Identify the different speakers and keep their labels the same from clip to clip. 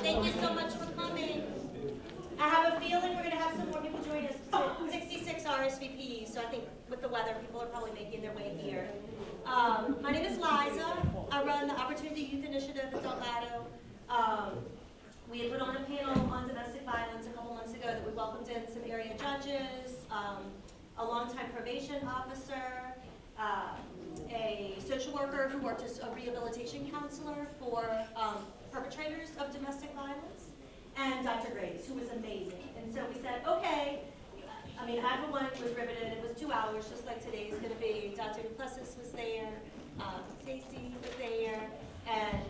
Speaker 1: Thank you so much for coming. I have a feeling we're going to have some more people join us. 66 RSVPs, so I think with the weather, people are probably making their way here. My name is Liza. I run the Opportunity Youth Initiative at Delgado. We had put on a panel on domestic violence a couple months ago that we welcomed in some area judges, a longtime probation officer, a social worker who worked as a rehabilitation counselor for perpetrators of domestic violence, and Dr. Grace, who was amazing. And so we said, okay, I mean, I for one was riveted. It was 2 hours, just like today's going to be. Dr. Duplessis was there, Stacy was there, and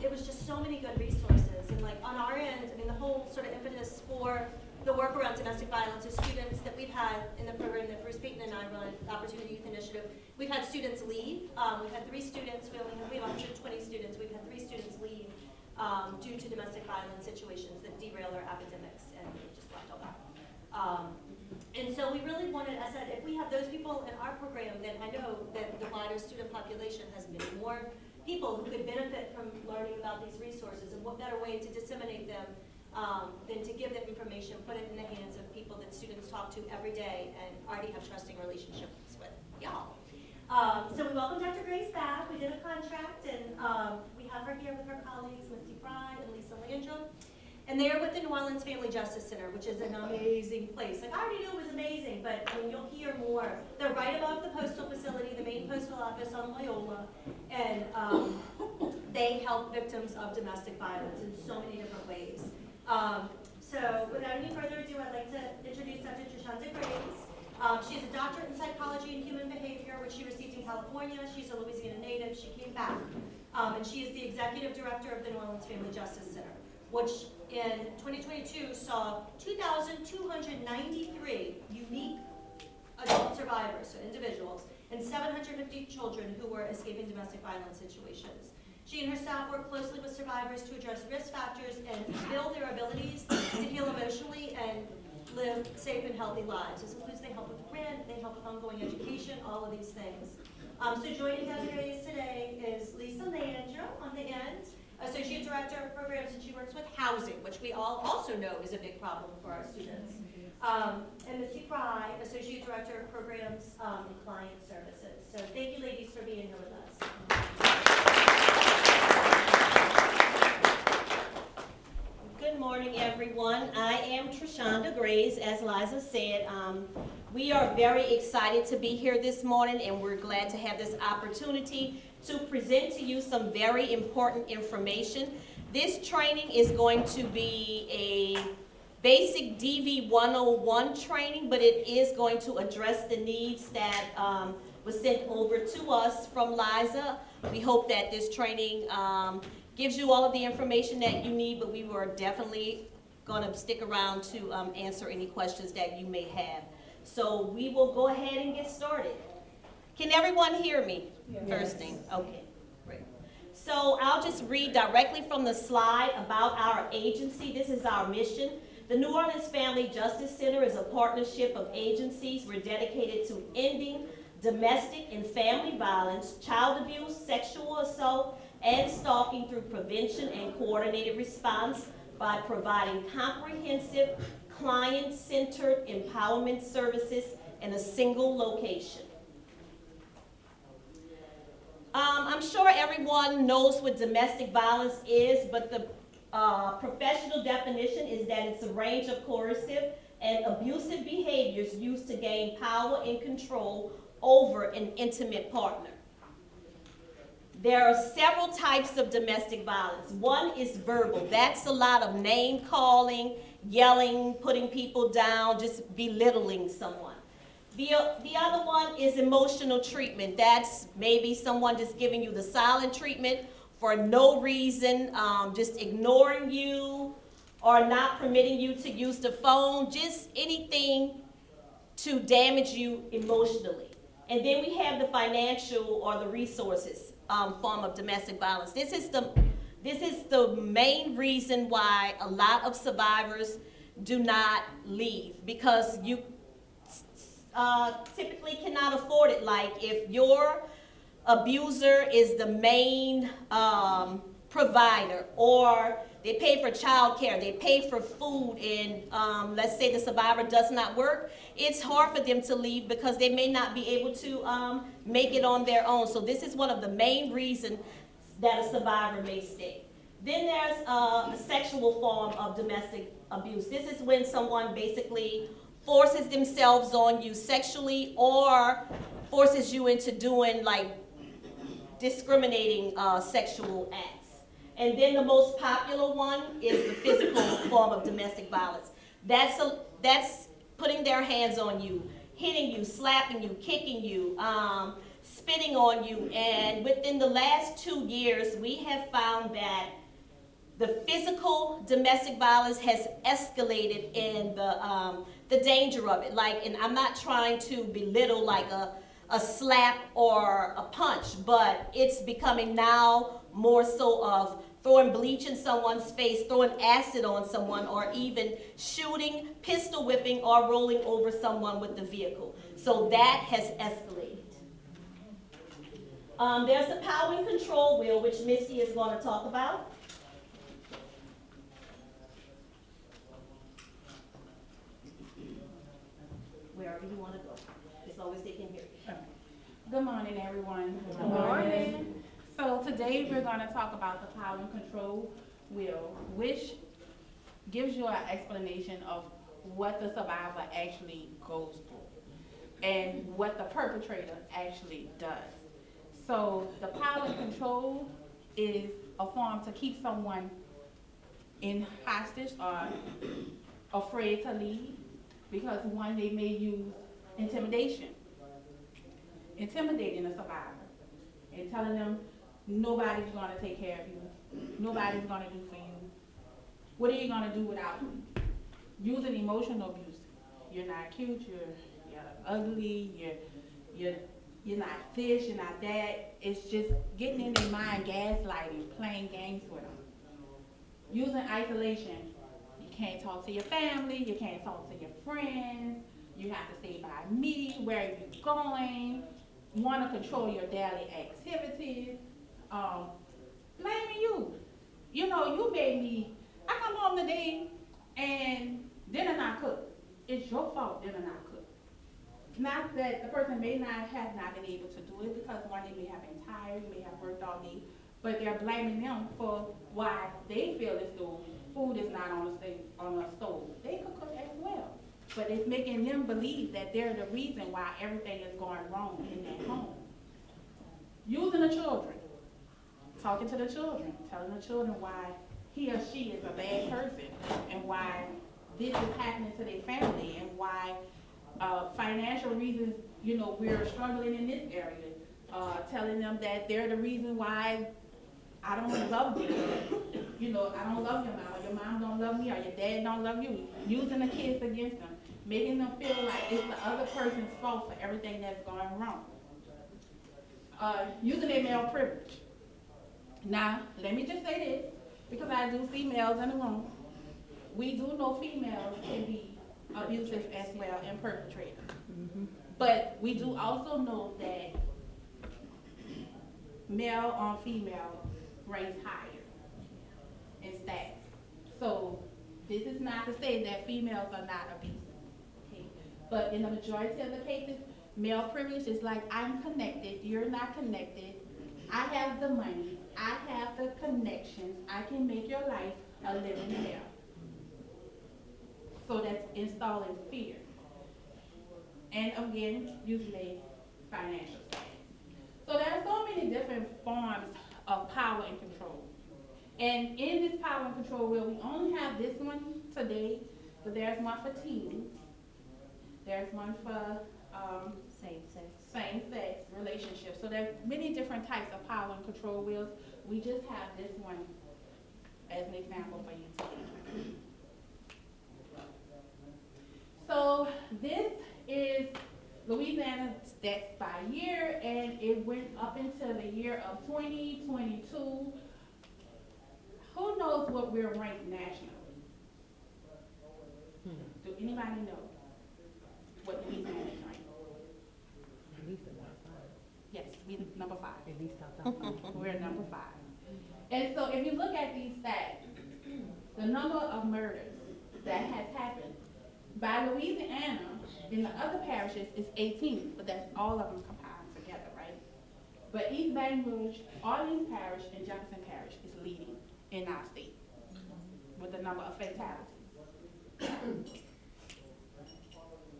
Speaker 1: it was just so many good resources. And like on our end, I mean, the whole sort of impetus for the work around domestic violence is students that we've had in the program that Bruce Payton and I run, Opportunity Youth Initiative. We've had students leave. We've had 3 students. We have 120 students. We've had 3 students leave due to domestic violence situations that derail their academics, and they just left all that. And so we really wanted, I said, if we have those people in our program, then I know that the wider student population has many more people who could benefit from learning about these resources, and what better way to disseminate them than to give them information, put it in the hands of people that students talk to every day and already have trusting relationships with y'all. So we welcome Dr. Grace back. We did a contract, and we have her here with her colleagues, Misty Fry and Lisa Landrum. And they are with the New Orleans Family Justice Center, which is an amazing place. Like, I already knew it was amazing, but I mean, you'll hear more. They're right above the postal facility, the main postal office on Loyola, and they help victims of domestic violence in so many different ways. So without any further ado, I'd like to introduce Dr. Trishanda Grace. She has a doctorate in psychology and human behavior, which she received in California. She's a Louisiana native. She came back. And she is the executive director of the New Orleans Family Justice Center, which in 2022 saw 2,293 unique adult survivors, so individuals, and 750 children who were escaping domestic violence situations. She and her staff work closely with survivors to address risk factors and build their abilities to heal emotionally and live safe and healthy lives. This includes they help with rent, they help with ongoing education, all of these things. So joining Dr. Grace today is Lisa Landrum on the end, Associate Director of Programs, and she works with housing, which we all also know is a big problem for our students. And Misty Fry, Associate Director of Programs and Client Services. So thank you, ladies, for being here with us.
Speaker 2: Good morning, everyone. I am Trishanda Grace, as Liza said. We are very excited to be here this morning, and we're glad to have this opportunity to present to you some very important information. This training is going to be a basic DV 101 training, but it is going to address the needs that was sent over to us from Liza. We hope that this training gives you all of the information that you need, but we were definitely going to stick around to answer any questions that you may have. So we will go ahead and get started. Can everyone hear me? Yes. First thing, okay, great. So I'll just read directly from the slide about our agency. This is our mission. The New Orleans Family Justice Center is a partnership of agencies. We're dedicated to ending domestic and family violence, child abuse, sexual assault, and stalking through prevention and coordinated response by providing comprehensive, client-centered empowerment services in a single location. I'm sure everyone knows what domestic violence is, but the professional definition is that it's a range of coercive and abusive behaviors used to gain power and control over an intimate partner. There are several types of domestic violence. One is verbal. That's a lot of name calling, yelling, putting people down, just belittling someone. The other one is emotional treatment. That's maybe someone just giving you the silent treatment for no reason, just ignoring you or not permitting you to use the phone, just anything to damage you emotionally. And then we have the financial or the resources form of domestic violence. This is the main reason why a lot of survivors do not leave, because you typically cannot afford it. Like if your abuser is the main provider, or they pay for childcare, they pay for food, and let's say the survivor does not work, it's hard for them to leave because they may not be able to make it on their own. So this is one of the main reasons that a survivor may stay. Then there's a sexual form of domestic abuse. This is when someone basically forces themselves on you sexually or forces you into doing like discriminating sexual acts. And then the most popular one is the physical form of domestic violence. That's putting their hands on you, hitting you, slapping you, kicking you, spitting on you. And within the last 2 years, we have found that the physical domestic violence has escalated in the danger of it. Like, and I'm not trying to belittle like a slap or a punch, but it's becoming now more so of throwing bleach in someone's face, throwing acid on someone, or even shooting, pistol whipping, or rolling over someone with the vehicle. So that has escalated. There's the power and control wheel, which Misty is going to talk about. Wherever you want to go, as long as they can hear you.
Speaker 3: Good morning, everyone.
Speaker 4: Good morning.
Speaker 3: So today we're going to talk about the power and control wheel, which gives you an explanation of what the survivor actually goes through and what the perpetrator actually does. So the power and control is a form to keep someone in hostage or afraid to leave because one, they may use intimidation, intimidating a survivor and telling them nobody's going to take care of you, nobody's going to do for you, what are you going to do without me? Using emotional abuse. You're not cute, you're ugly, you're not this, you're not that. It's just getting in their mind, gaslighting, playing games with them. Using isolation. You can't talk to your family, you can't talk to your friends, you have to stay by me, where are you going, want to control your daily activities, blaming you. You know, you made me, I come home today and dinner not cooked. It's your fault dinner not cooked. Not that the person may not have not been able to do it because one, they may have been tired, may have worked all day, but they're blaming them for why they feel as though food is not on the stove. They could cook as well. But it's making them believe that they're the reason why everything is going wrong in their home. Using the children. Talking to the children. Telling the children why he or she is a bad person and why this is happening to their family and why financial reasons, you know, we're struggling in this area. Telling them that they're the reason why I don't love them. You know, I don't love your mom, or your mom don't love me, or your dad don't love you. Using the kids against them. Making them feel like it's the other person's fault for everything that's going wrong. Using their male privilege. Now, let me just say this, because I do see males in the room. We do know females can be abusive as well and perpetrators. Mm-hmm. But we do also know that male on female ranks higher in stats. So this is not to say that females are not abusive. Okay? But in the majority of the cases, male privilege is like, I'm connected, you're not connected. I have the money, I have the connections, I can make your life a living hell. So that's installing fear. And again, usually financial status. So there are so many different forms of power and control. And in this power and control wheel, we only have this one today, but there's one for teens. There's one for same-sex relationships. So there's many different types of power and control wheels. We just have this one as an example for you today. So this is Louisiana stats by year, and it went up into the year of 2022. Who knows what we're ranked nationally? Do anybody know what Louisiana is ranked?
Speaker 4: At least at number 5.
Speaker 3: Yes, we're number 5.
Speaker 4: At least top 5.
Speaker 3: We're number 5. And so if you look at these stats, the number of murders that has happened by Louisiana in the other parishes is 18, but that's all of them combined together, right? But East Baton Rouge, Orleans Parish, and Jefferson Parish is leading in our state with the number of fatalities.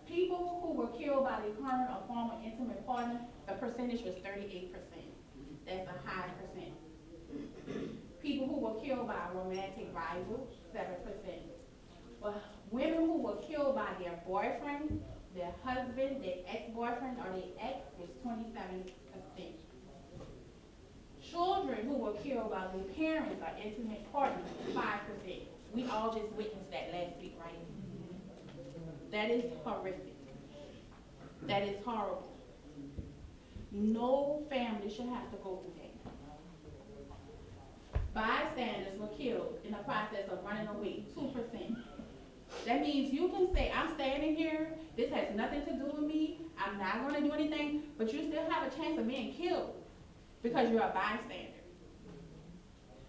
Speaker 3: People who were killed by their current or former intimate partner, the percentage was 38%. That's a high percent. People who were killed by a romantic rival, 7%. Well, women who were killed by their boyfriend, their husband, their ex-boyfriend, or their ex was 27%. Children who were killed by their parents or intimate partners, 5%. We all just witnessed that last week, right? That is horrific. That is horrible. No family should have to go through that. Bystanders were killed in the process of running away, 2%. That means you can say, I'm standing here, this has nothing to do with me, I'm not going to do anything, but you still have a chance of being killed because you're a bystander.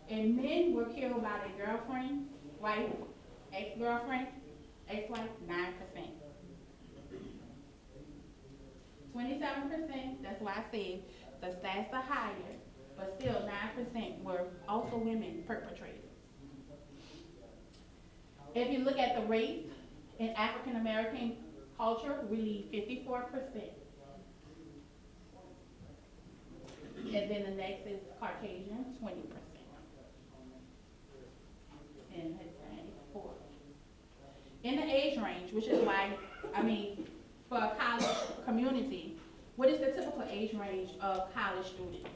Speaker 3: And men were killed by their girlfriend, wife, ex-girlfriend, ex-wife, 9%. 27%, that's why I said the stats are higher, but still 9% were also women perpetrators. If you look at the race in African American culture, we lead 54%. And then the next is Caucasian, 20%. And Hispanic, 4%. In the age range, which is why, for a college community, what is the typical age range of college students?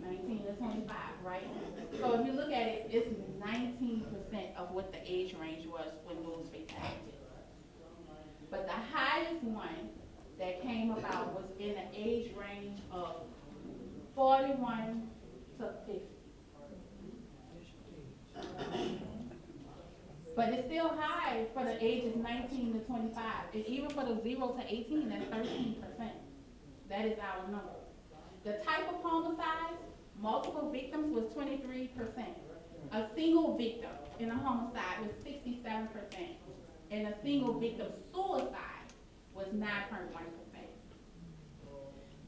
Speaker 3: 19 to 25, right? So if you look at it, it's 19% of what the age range was when those fatalities. But the highest one that came about was in the age range of 41 to 50. But it's still high for the ages 19 to 25. And even for the 0 to 18, that's 13%. That is our number. The type of homicide, multiple victims was 23%. A single victim in a homicide was 67%. And a single victim suicide was 9.1%.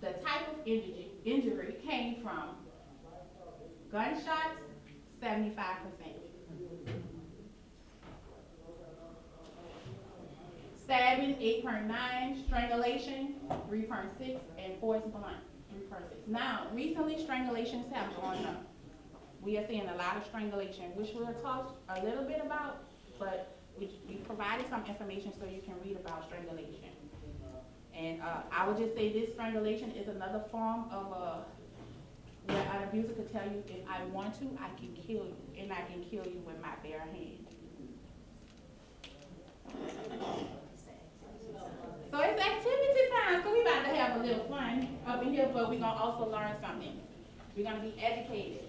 Speaker 3: The type of injury came from gunshots, 75%. Stabbing, 8.9, strangulation, 3.6, and force blunt, 3.6. Now, recently strangulations have gone up. We are seeing a lot of strangulation, which we'll talk a little bit about, but we provided some information so you can read about strangulation. And I would just say this strangulation is another form of where an abuser could tell you, if I want to, I can kill you, and I can kill you with my bare hand. So it's activity time, so we about to have a little fun up in here, but we're gonna also learn something. We're gonna be educated.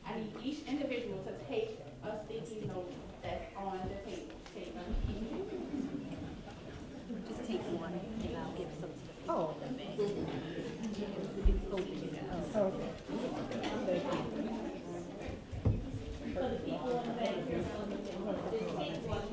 Speaker 3: I need each individual to take a sticky note that's on the table. Take a sticky note.
Speaker 2: Just take one and I'll give some to the
Speaker 4: Oh.
Speaker 2: For the people in the back, just take one.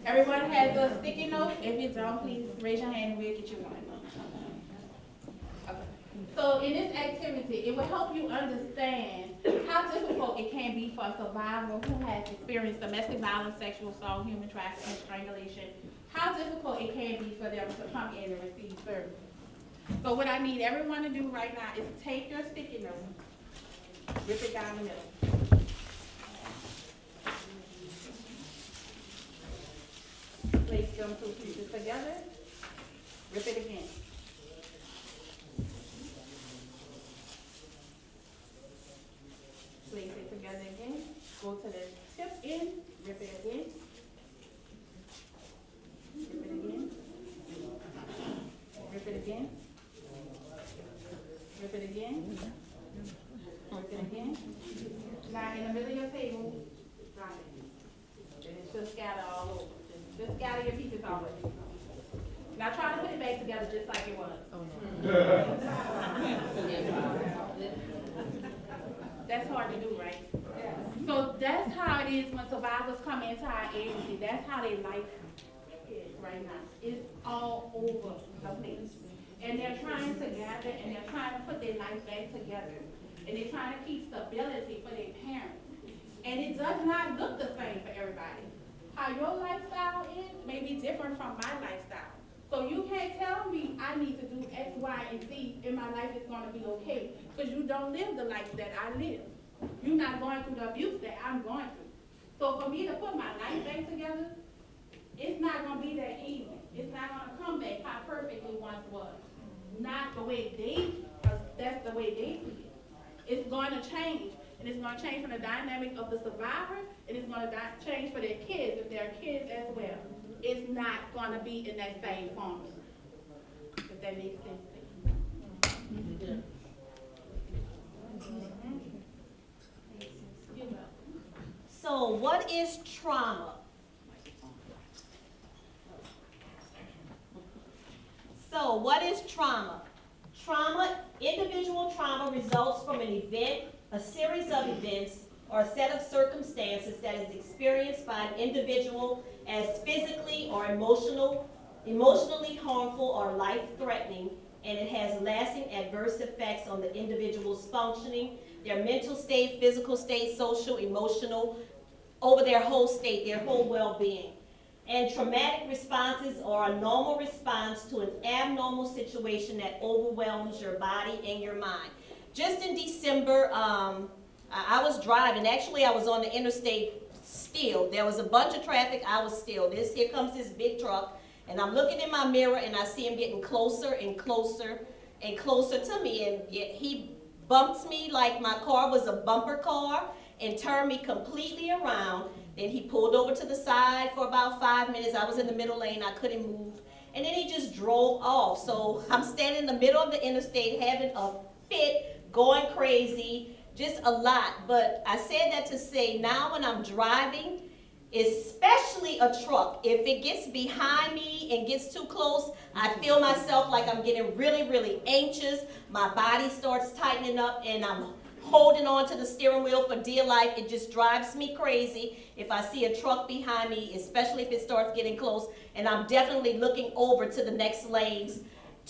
Speaker 3: Everyone has a sticky note. If you don't, please raise your hand and we'll get you one. Okay. So in this activity, it will help you understand how difficult it can be for a survivor who has experienced domestic violence, sexual assault, human trafficking, strangulation, how difficult it can be for them to come in and receive service. So what I need everyone to do right now is take your sticky note, rip it down the middle. Place them two pieces together, rip it again. Tip in, rip it again. Rip it again. Rip it again. Rip it again. Rip it again. Now in the middle of your table, drop it. And it should scatter all over. Just scatter your pieces all over. Now try to put it back together just like it was. Oh, no. That's hard to do, right? So that's how it is when survivors come into our agency. That's how their life is right now. It's all over the place. And they're trying to gather and they're trying to put their life back together. And they're trying to keep stability for their parents. And it does not look the same for everybody. How your lifestyle is may be different from my lifestyle. So you can't tell me I need to do X, Y, and Z and my life is going to be okay because you don't live the life that I live. You're not going through the abuse that I'm going through. So for me to put my life back together, it's not going to be that easy. It's not going to come back how perfect it once was. Not the way that's the way they see it. It's going to change. And it's going to change from the dynamic of the survivor, and it's going to change for their kids, if they're kids as well. It's not going to be in that same formula. If that makes sense to you.
Speaker 2: So what is trauma? So what is trauma? Trauma, individual trauma results from an event, a series of events, or a set of circumstances that is experienced by an individual as physically or emotionally harmful or life-threatening, and it has lasting adverse effects on the individual's functioning, their mental state, physical state, social, emotional, over their whole state, their whole well-being. And traumatic responses are a normal response to an abnormal situation that overwhelms your body and your mind. Just in December, I was driving. Actually, I was on the interstate still. There was a bunch of traffic. I was still. Here comes this big truck, and I'm looking in my mirror, and I see him getting closer and closer and closer to me. And yet he bumps me like my car was a bumper car and turned me completely around. Then he pulled over to the side for about 5 minutes. I was in the middle lane. I couldn't move. And then he just drove off. So I'm standing in the middle of the interstate having a fit, going crazy, just a lot. But I said that to say now when I'm driving, especially a truck, if it gets behind me and gets too close, I feel myself like I'm getting really, really anxious. My body starts tightening up and I'm holding on to the steering wheel for dear life. It just drives me crazy if I see a truck behind me, especially if it starts getting close. And I'm definitely looking over to the next lanes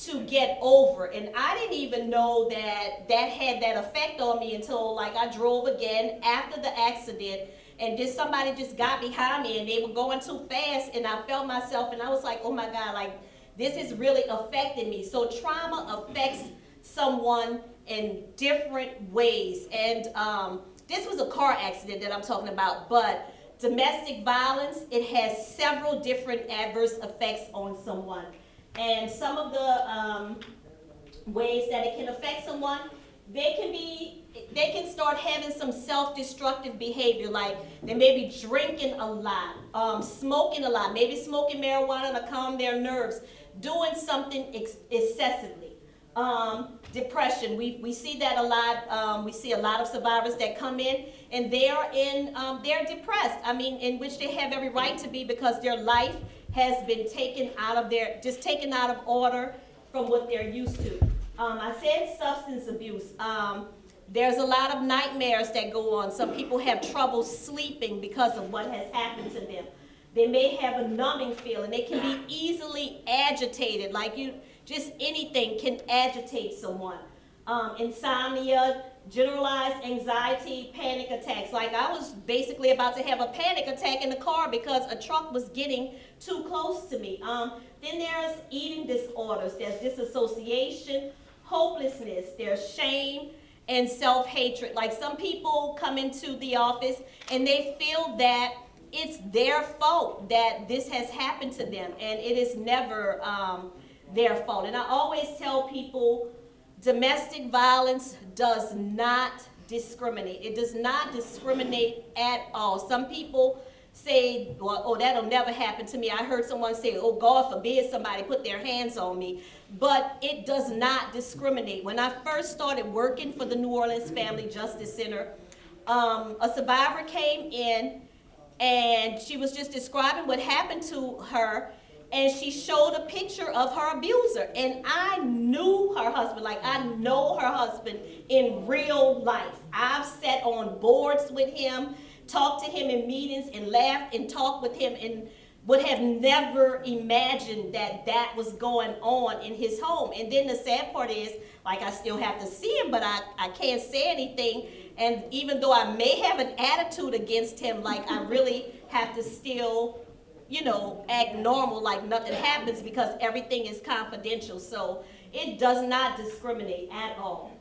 Speaker 2: to get over. And I didn't even know that that had that effect on me until like I drove again after the accident. And just somebody just got behind me and they were going too fast and I felt myself and I was like, oh my God, like this is really affecting me. So trauma affects someone in different ways. And this was a car accident that I'm talking about, but domestic violence, it has several different adverse effects on someone. And some of the ways that it can affect someone, they can start having some self-destructive behavior, like they may be drinking a lot, smoking a lot, maybe smoking marijuana to calm their nerves, doing something excessively. Depression, we see that a lot. We see a lot of survivors that come in and they're depressed. I mean, in which they have every right to be because their life has been taken out of order from what they're used to. I said substance abuse. There's a lot of nightmares that go on. Some people have trouble sleeping because of what has happened to them. They may have a numbing feeling. They can be easily agitated, just anything can agitate someone. Insomnia, generalized anxiety, panic attacks. Like I was basically about to have a panic attack in the car because a truck was getting too close to me. Then there's eating disorders. There's disassociation, hopelessness. There's shame and self-hatred. Like some people come into the office and they feel that it's their fault that this has happened to them, and it is never their fault. And I always tell people domestic violence does not discriminate. It does not discriminate at all. Some people say, well, oh, that'll never happen to me. I heard someone say, oh, God forbid somebody put their hands on me. But it does not discriminate. When I first started working for the New Orleans Family Justice Center, a survivor came in and she was just describing what happened to her, and she showed a picture of her abuser. And I knew her husband, like I know her husband in real life. I've sat on boards with him, talked to him in meetings, and laughed and talked with him, and would have never imagined that that was going on in his home. And then the sad part is, like, I still have to see him, but I can't say anything. And even though I may have an attitude against him, like, I really have to still, you know, act normal, like nothing happens, because everything is confidential. So it does not discriminate at all.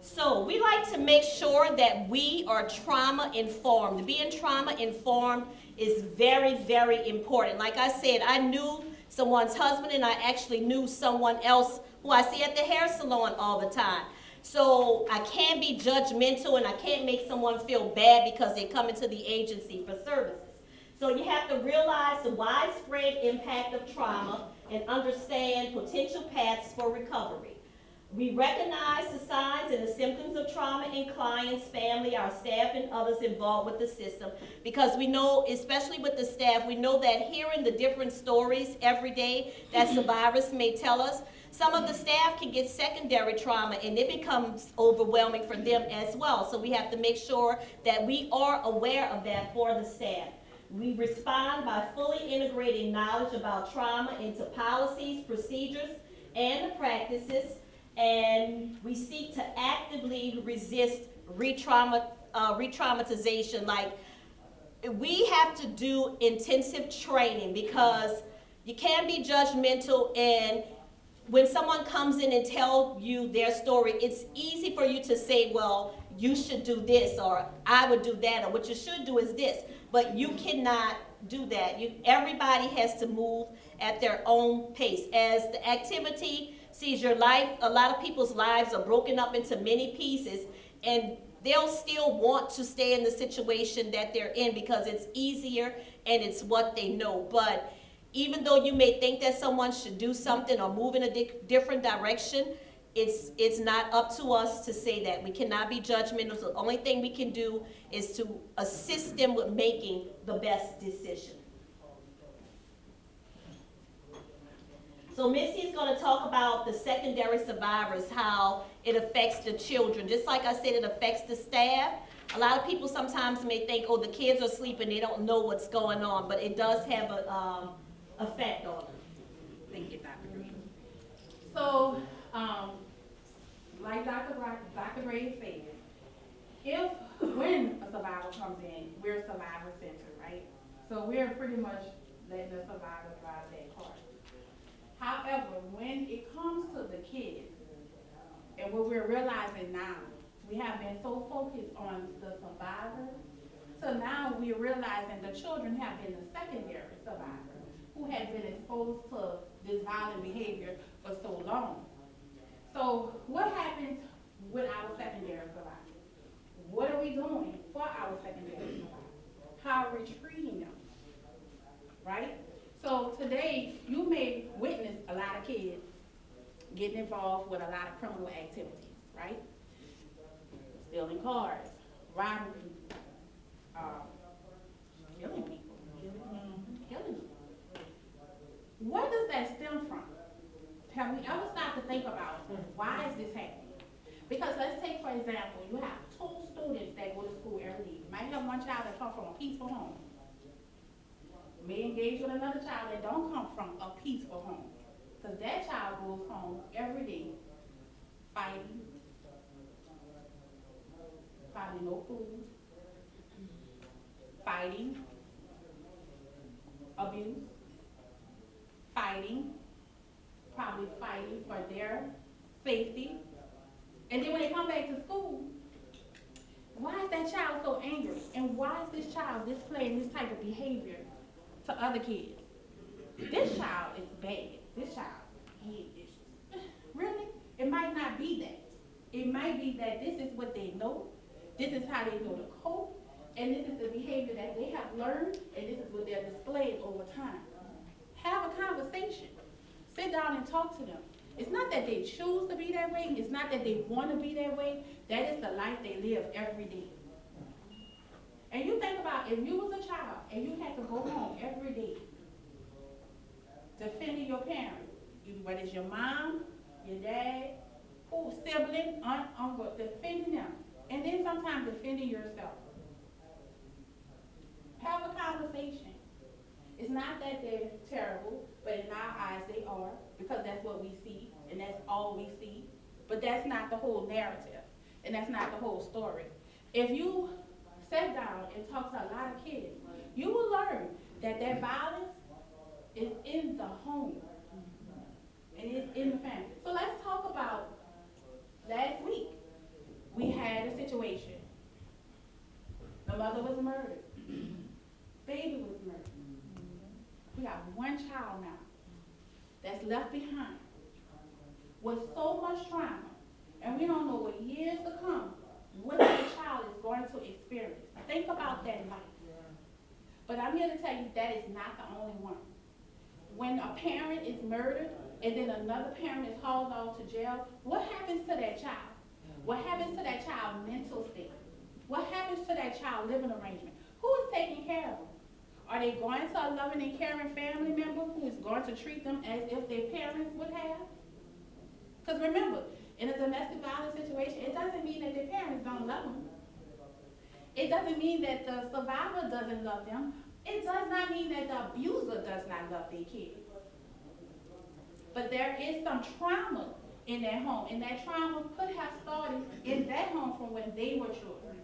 Speaker 2: So we like to make sure that we are trauma informed. Being trauma informed is very, very important. Like I said, I knew someone's husband, and I actually knew someone else who I see at the hair salon all the time. So I can't be judgmental, and I can't make someone feel bad because they come into the agency for services. So you have to realize the widespread impact of trauma and understand potential paths for recovery. We recognize the signs and the symptoms of trauma in clients, family, our staff, and others involved with the system, because we know, especially with the staff, we know that hearing the different stories every day that survivors may tell us, some of the staff can get secondary trauma, and it becomes overwhelming for them as well. So we have to make sure that we are aware of that for the staff. We respond by fully integrating knowledge about trauma into policies, procedures, and the practices, and we seek to actively resist re-traumatization. Like, we have to do intensive training, because you can't be judgmental, and when someone comes in and tells you their story, it's easy for you to say, well, you should do this, or I would do that, or what you should do is this. But you cannot do that. Everybody has to move at their own pace. As the activity sees your life, a lot of people's lives are broken up into many pieces, and they'll still want to stay in the situation that they're in because it's easier and it's what they know. But even though you may think that someone should do something or move in a different direction, it's not up to us to say that. We cannot be judgmental. So the only thing we can do is to assist them with making the best decision. So Missy is going to talk about the secondary survivors, how it affects the children. Just like I said, it affects the staff. A lot of people sometimes may think, oh, the kids are sleeping, they don't know what's going on, but it does have an effect on them. Thank you, Dr. Green.
Speaker 3: So, like Dr. Gray said, when a survivor comes in, we're survivor centered, right? So we're pretty much letting the survivor drive their car. However, when it comes to the kids, and what we're realizing now, we have been so focused on the survivor, so now we're realizing the children have been the secondary survivor who have been exposed to this violent behavior for so long. So what happens with our secondary survivors? What are we doing for our secondary survivors? How are we treating them, right? So today, you may witness a lot of kids getting involved with a lot of criminal activities, right? Stealing cars, robbing people, killing people, killing them. Where does that stem from? Have we ever stopped to think about why is this happening? Because let's take, for example, you have 2 students that go to school every day. You might have one child that comes from a peaceful home. You may engage with another child that don't come from a peaceful home. Because that child goes home every day fighting, probably no food, fighting, abuse, fighting, probably fighting for their safety. And then when they come back to school, why is that child so angry? And why is this child displaying this type of behavior to other kids? This child is bad. This child, he is. It might not be that. It might be that this is what they know, this is how they know to cope, and this is the behavior that they have learned, and this is what they're displaying over time. Have a conversation. Sit down and talk to them. It's not that they choose to be that way. It's not that they want to be that way. That is the life they live every day. And you think about if you was a child and you had to go home every day defending your parents, whether it's your mom, your dad, who, sibling, aunt, uncle, defending them. And then sometimes defending yourself. Have a conversation. It's not that they're terrible, but in our eyes they are, because that's what we see, and that's all we see. But that's not the whole narrative, and that's not the whole story. If you sit down and talk to a lot of kids, you will learn that that violence is in the home, and it's in the family. So let's talk about last week. We had a situation. The mother was murdered. Baby was murdered. We got one child now that's left behind with so much trauma, and we don't know what years to come, what that child is going to experience. Think about that life. But I'm here to tell you that is not the only one. When a parent is murdered and then another parent is hauled off to jail, what happens to that child? What happens to that child's mental state? What happens to that child's living arrangement? Who is taking care of them? Are they going to a loving and caring family member who is going to treat them as if their parents would have? Because remember, in a domestic violence situation, it doesn't mean that their parents don't love them. It doesn't mean that the survivor doesn't love them. It does not mean that the abuser does not love their kids. But there is some trauma in that home, and that trauma could have started in that home from when they were children.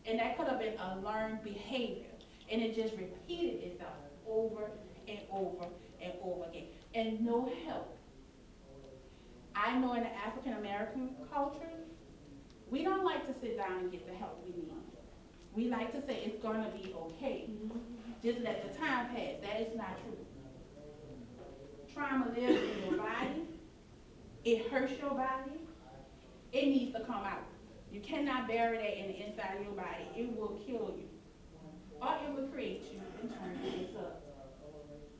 Speaker 3: And that could have been a learned behavior. And it just repeated itself over and over and over again. And no help. I know in the African American culture, we don't like to sit down and get the help we need. We like to say it's going to be okay. Just let the time pass. That is not true. Trauma lives in your body. It hurts your body. It needs to come out. You cannot bury that in the inside of your body. It will kill you. Or it will create you and turn you into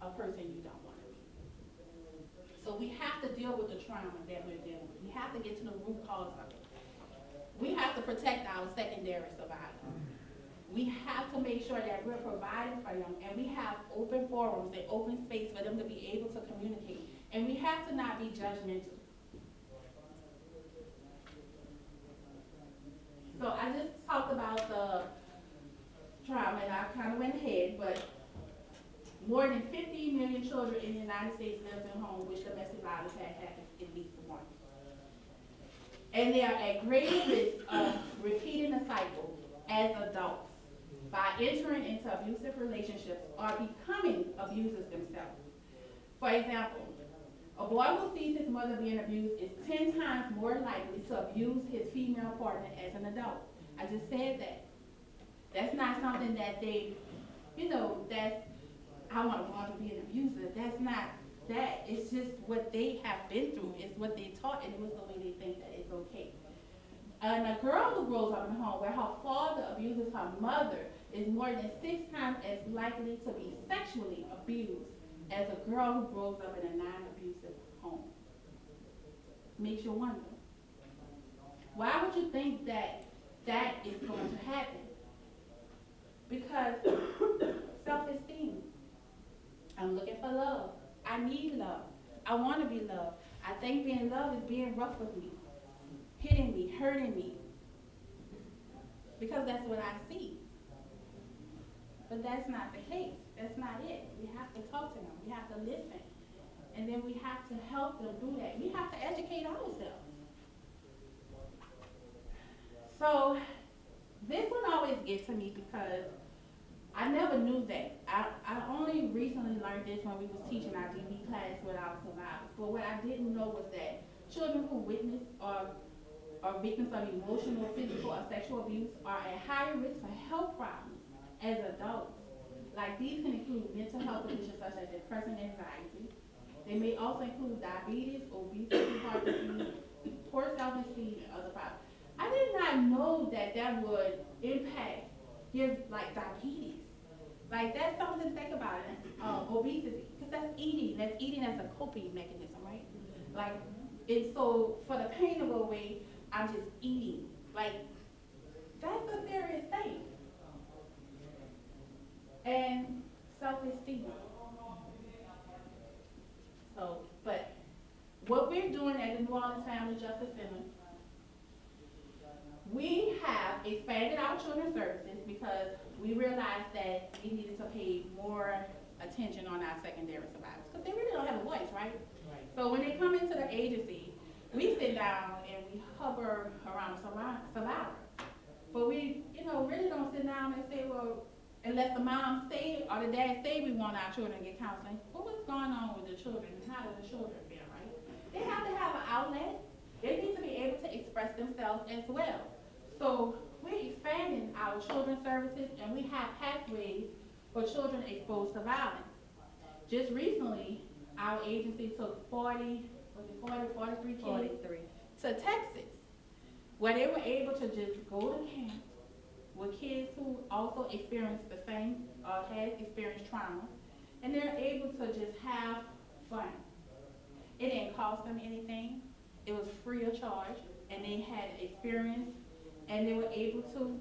Speaker 3: a person you don't want to be. So we have to deal with the trauma that we're dealing with. We have to get to the root cause of it. We have to protect our secondary survivors. We have to make sure that we're providing for them, and we have open forums and open space for them to be able to communicate. And we have to not be judgmental. So I just talked about the trauma, and I kind of went ahead, but more than 15 million children in the United States live in homes which domestic violence has happened at least once. And they are at greater risk of repeating the cycle as adults by entering into abusive relationships or becoming abusers themselves. For example, a boy who sees his mother being abused is 10 times more likely to abuse his female partner as an adult. I just said that. That's not something that they, that's, I want to grow up to be an abuser. That's not that. It's just what they have been through. It's what they taught, and it was the way they think that it's okay. And a girl who grows up in a home where her father abuses her mother is more than 6 times as likely to be sexually abused as a girl who grows up in a non-abusive home. Makes you wonder. Why would you think that that is going to happen? Because self-esteem. I'm looking for love. I need love. I want to be loved. I think being loved is being rough with me, hitting me, hurting me. Because that's what I see. But that's not the case. That's not it. We have to talk to them. We have to listen. And then we have to help them do that. We have to educate ourselves. So this one always gets to me because I never knew that. I only recently learned this when we was teaching our DB class with our survivors. But what I didn't know was that children who witness or are victims of emotional, physical, or sexual abuse are at higher risk for health problems as adults. Like these can include mental health conditions such as depression and anxiety, They may also include diabetes, obesity, heart disease, poor self-esteem, and other problems. I did not know that that would impact your like diabetes. Like that's something to think about. Obesity, because that's eating. That's eating as a coping mechanism, right? Like, and so for the pain to go away, I'm just eating. Like that's a serious thing. And self-esteem. So, but what we're doing at the New Orleans Family Justice Center, we have expanded our children's services because we realized that we needed to pay more attention on our secondary survivors because they really don't have a voice, right? So when they come into the agency, we sit down and we hover around survivor. But we, really don't sit down and say, well, unless the mom say or the dad say we want our children to get counseling, well, what's going on with the children and how do the children feel, right? They have to have an outlet. They need to be able to express themselves as well. So we're expanding our children's services and we have pathways for children exposed to violence. Just recently, our agency took 43 kids to Texas, where they were able to just go to camp with kids who also experienced the same, had experienced trauma, and they're able to just have fun. It didn't cost them anything. It was free of charge, and they had experience, and they were able to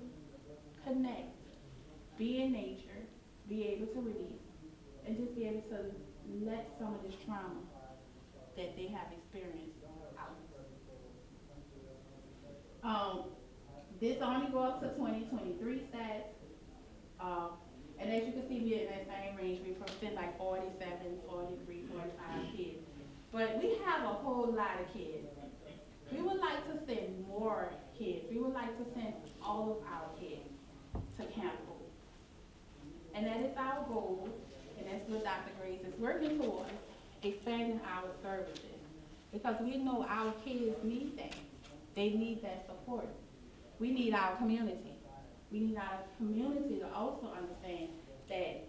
Speaker 3: connect, be in nature, be able to release, and just be able to let some of this trauma that they have experienced out. This only go up to 2023 stats. And as you can see, we're in that same range. We send like 47, 43, 45 kids. But we have a whole lot of kids. We would like to send more kids. We would like to send all of our kids to Camp Hope. And that is our goal, and that's what Dr. Grace is working towards, expanding our services. Because we know our kids need that. They need that support. We need our community. We need our community to also understand that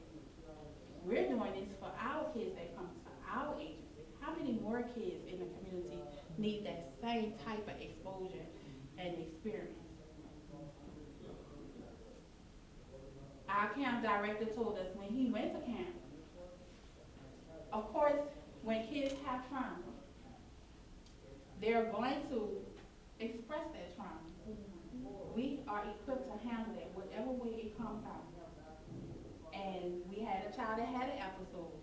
Speaker 3: we're doing this for our kids that come to our agency. How many more kids in the community need that same type of exposure and experience? Our camp director told us when he went to camp, of course, when kids have trauma, they're going to express that trauma. We are equipped to handle it whatever way it comes out. And we had a child that had an episode,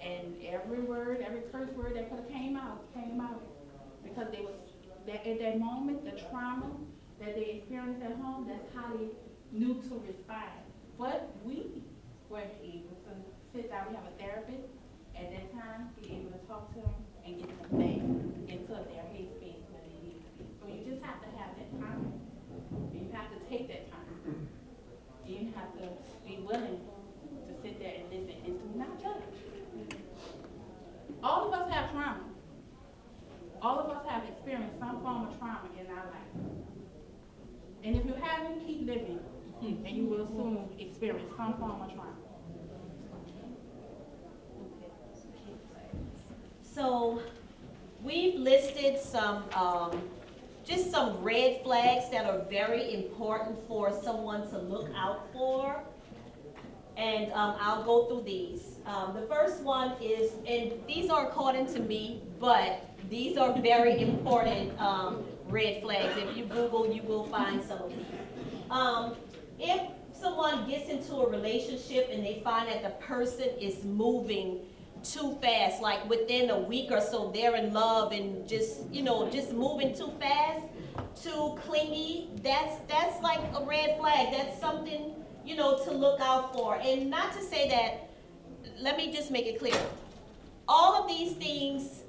Speaker 3: and every word, every curse word that could have came out, because they was that at that moment, the trauma that they experienced at home, that's how they knew to respond. But we were able to sit down. We have a therapist at that time, be able to talk to them and get them back into their headspace where they need to be. So you just have to have that time. You have to take that time. You have to be willing to sit there and listen and do not judge. All of us have trauma. All of us have experienced some form of trauma in our life. And if you haven't, keep living, and you will soon experience some form of trauma.
Speaker 2: So we've listed some, just some red flags that are very important for someone to look out for. And I'll go through these. The first one is, and these are according to me, but these are very important red flags. If you Google, you will find some of these. If someone gets into a relationship and they find that the person is moving too fast, like within a week or so they're in love and just moving too fast, too clingy, that's like a red flag. That's something, to look out for. And not to say that, let me just make it clear. All of these things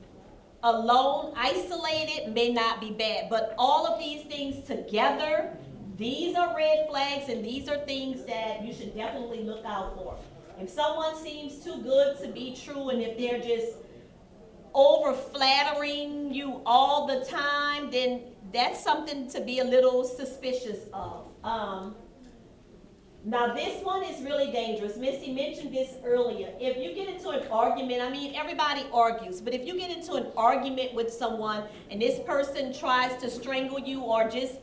Speaker 2: alone, isolated, may not be bad, but all of these things together, these are red flags, and these are things that you should definitely look out for. If someone seems too good to be true, and if they're just over flattering you all the time, then that's something to be a little suspicious of. Now this one is really dangerous. Missy mentioned this earlier. If you get into an argument, I mean everybody argues, but if you get into an argument with someone and this person tries to strangle you or just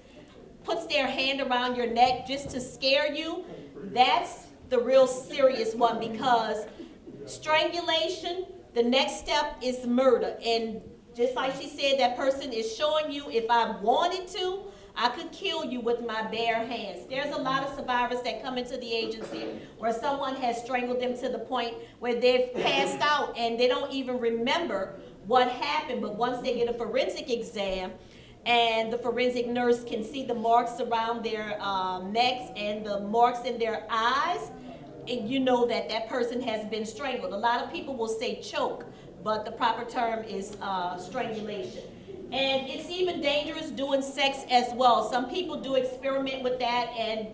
Speaker 2: puts their hand around your neck just to scare you, that's the real serious one, because strangulation, the next step is murder. And just like she said, that person is showing you, if I wanted to, I could kill you with my bare hands. There's a lot of survivors that come into the agency where someone has strangled them to the point where they've passed out and they don't even remember what happened. But once they get a forensic exam and the forensic nurse can see the marks around their necks and the marks in their eyes, and you know that that person has been strangled. A lot of people will say choke, but the proper term is strangulation. And it's even dangerous doing sex as well. Some people do experiment with that, and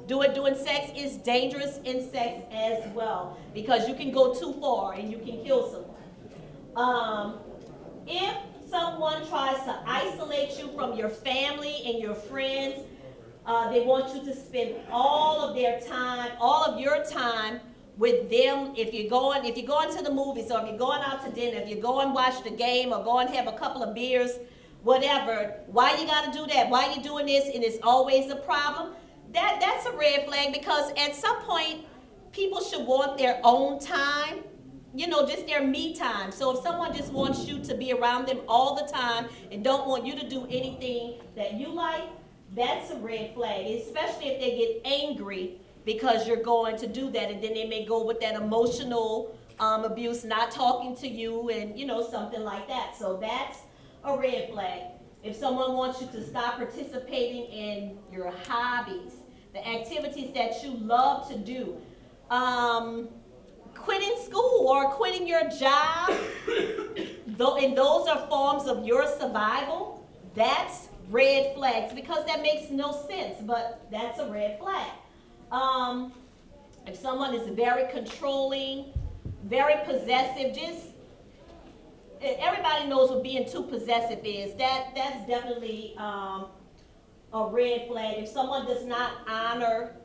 Speaker 2: doing sex is dangerous in sex as well, because you can go too far and you can kill someone. If someone tries to isolate you from your family and your friends, they want you to spend all of your time with them. If you're going to the movies, or if you're going out to dinner, if you go and watch the game or go and have a couple of beers, whatever, why you gotta do that? Why you doing this? And it's always a problem. That's a red flag, because at some point people should want their own time, just their me time. So if someone just wants you to be around them all the time and don't want you to do anything that you like, that's a red flag, especially if they get angry because you're going to do that, and then they may go with that emotional abuse, not talking to you, and something like that. So that's a red flag. If someone wants you to stop participating in your hobbies, the activities that you love to do, quitting school or quitting your job, and those are forms of your survival, that's red flags, because that makes no sense, but that's a red flag. If someone is very controlling, very possessive, everybody knows what being too possessive is. That's definitely a red flag. If someone does not honor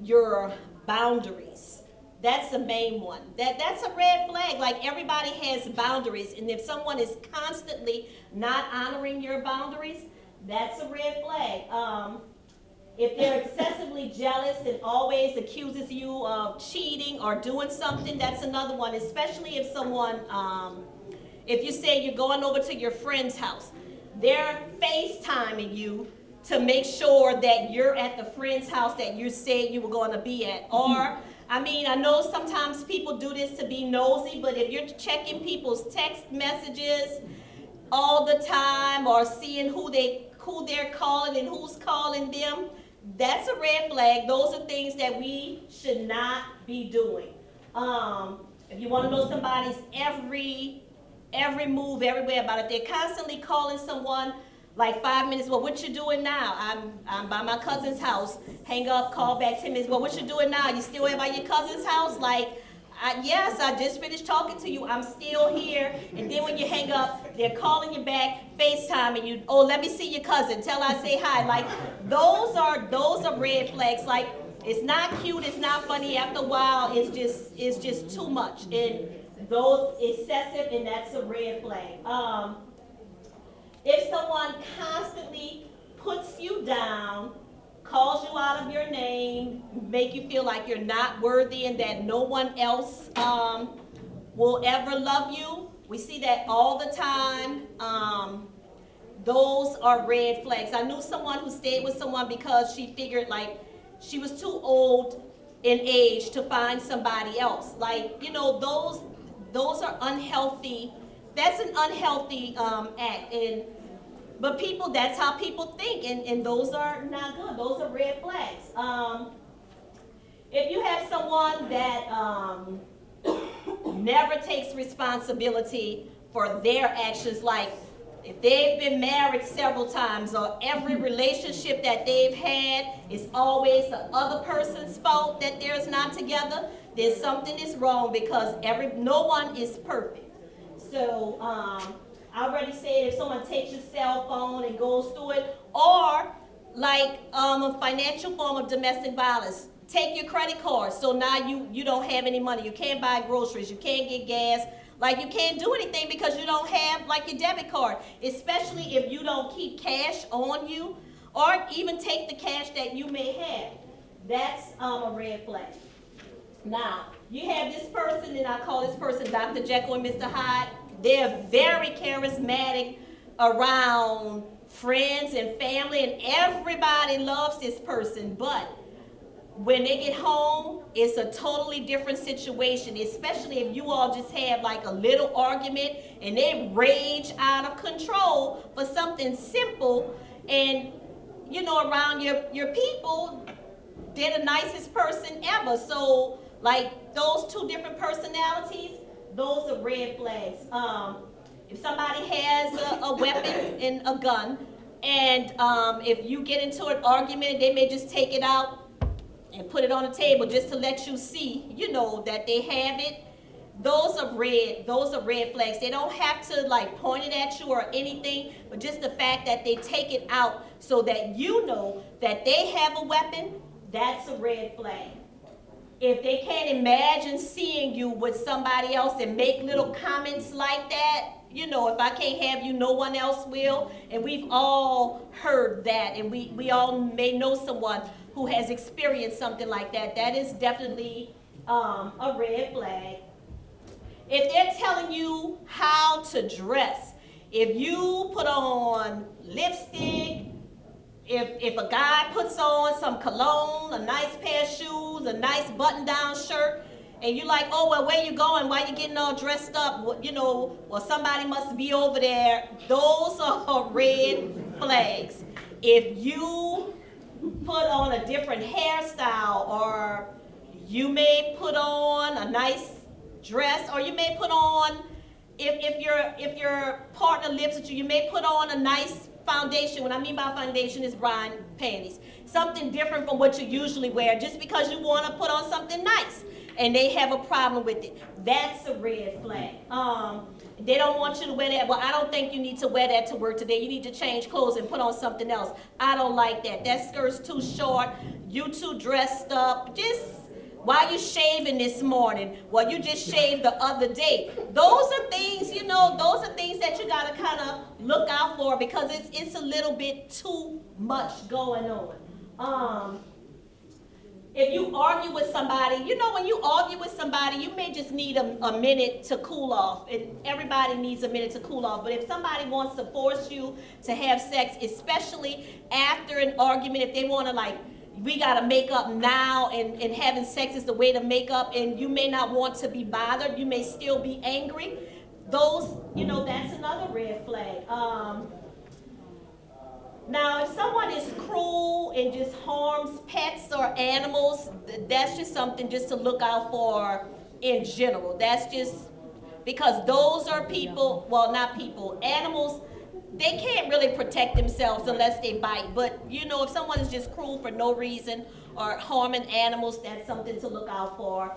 Speaker 2: your boundaries, that's the main one. That's a red flag. Like, everybody has boundaries, and if someone is constantly not honoring your boundaries, that's a red flag. If they're excessively jealous and always accuses you of cheating or doing something, that's another one. Especially if someone, if you say you're going over to your friend's house, they're FaceTiming you to make sure that you're at the friend's house that you said you were going to be at. Or, I know sometimes people do this to be nosy, but if you're checking people's text messages all the time, or seeing who they're calling and who's calling them, that's a red flag. Those are things that we should not be doing. If you want to know somebody's every move, everywhere about it, they're constantly calling someone like 5 minutes. Well, what you doing now? I'm by my cousin's house. Hang up, call back 10 minutes. Well, what you doing now? You still by your cousin's house? Like, yes, I just finished talking to you. I'm still here. And then when you hang up, they're calling you back, FaceTiming you. Oh, let me see your cousin. Tell her I say hi. Like, those are red flags. Like, it's not cute. It's not funny. After a while, it's just too much. And those excessive, and that's a red flag. If someone constantly puts you down, calls you out of your name, make you feel like you're not worthy and that no one else will ever love you. We see that all the time. Those are red flags. I knew someone who stayed with someone because she figured like she was too old in age to find somebody else. Like, those are unhealthy. That's an unhealthy act. But people, that's how people think, and those are not good. Those are red flags. If you have someone that never takes responsibility for their actions, like if they've been married several times, or every relationship that they've had is always the other person's fault that they're not together, then something is wrong, because no one is perfect. So, I already said, if someone takes your cell phone and goes through it, or like a financial form of domestic violence, take your credit card, so now you don't have any money. You can't buy groceries, you can't get gas, like you can't do anything because you don't have like your debit card, especially if you don't keep cash on you or even take the cash that you may have. That's a red flag. Now, you have this person, and I call this person Dr. Jekyll and Mr. Hyde. They're very charismatic around friends and family, and everybody loves this person, but when they get home, it's a totally different situation, especially if you all just have like a little argument and they rage out of control for something simple. And, you know, around your people, they're the nicest person ever. So, like, those two different personalities, those are red flags. If somebody has a weapon and a gun, and if you get into an argument, they may just take it out and put it on the table just to let you see, you know, that they have it. Those are red flags. They don't have to like point it at you or anything, but just the fact that they take it out so that you know that they have a weapon, that's a red flag. If they can't imagine seeing you with somebody else and make little comments like that, you know, if I can't have you, no one else will. And we've all heard that, and we all may know someone who has experienced something like that. That is definitely a red flag. If they're telling you how to dress, if you put on lipstick, if a guy puts on some cologne, a nice pair of shoes, a nice button-down shirt, and you're like, oh, well, where you going? Why you getting all dressed up? Well, you know, well, somebody must be over there. Those are red flags. If you put on a different hairstyle, or you may put on a nice dress, or you may put on, if your partner lives with you, you may put on a nice foundation. What I mean by foundation is bra and panties. Something different from what you usually wear, just because you want to put on something nice and they have a problem with it. That's a red flag. They don't want you to wear that. Well, I don't think you need to wear that to work today. You need to change clothes and put on something else. I don't like that. That skirt's too short. You too dressed up. Just, why you shaving this morning? Well, you just shaved the other day. Those are things, you know, those are things that you got to kind of look out for, because it's a little bit too much going on. If you argue with somebody, you know, when you argue with somebody, you may just need a minute to cool off. And everybody needs a minute to cool off. But if somebody wants to force you to have sex, especially after an argument, if they want to, like, we got to make up now, and having sex is the way to make up, and you may not want to be bothered, you may still be angry, those, you know, that's another red flag. Now, if someone is cruel and just harms pets or animals, that's just something just to look out for in general. That's just because those are people, well, not people, animals. They can't really protect themselves unless they bite. But, you know, if someone is just cruel for no reason or harming animals, that's something to look out for.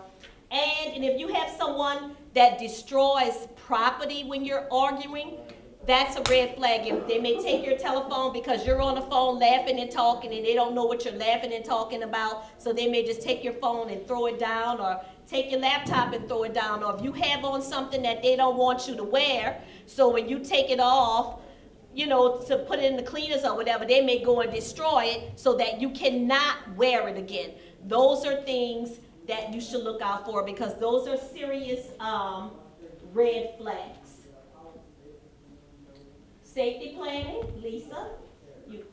Speaker 2: And if you have someone that destroys property when you're arguing, that's a red flag. If they may take your telephone because you're on the phone laughing and talking, and they don't know what you're laughing and talking about, so they may just take your phone and throw it down, or take your laptop and throw it down. Or if you have on something that they don't want you to wear, so when you take it off, you know, to put it in the cleaners or whatever, they may go and destroy it so that you cannot wear it again. Those are things that you should look out for, because those are serious red flags. Safety planning, Lisa, are you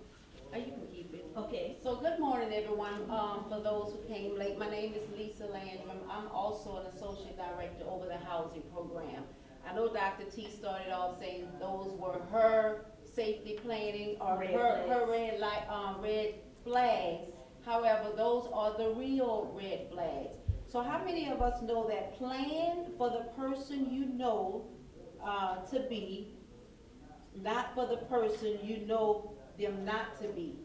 Speaker 2: can keep it? Okay.
Speaker 4: So good morning, everyone. For those who came late, my name is Lisa Landrum. I'm also an associate director over the housing program. I know Dr. T started off saying those were her safety planning or her red flags. However, those are the real red flags. So how many of us know that plan for the person you know to be, not for the person you know them not to be?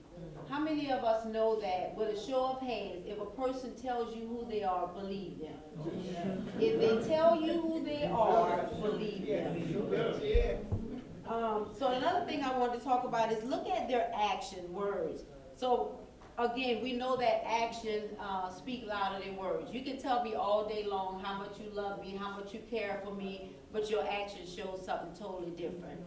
Speaker 4: How many of us know that, with a show of hands, if a person tells you who they are, believe them? If they tell you who they are, believe them. So another thing I wanted to talk about is look at their action words. So again, we know that action speak louder than words. You can tell me all day long how much you love me, how much you care for me, but your actions show something totally different.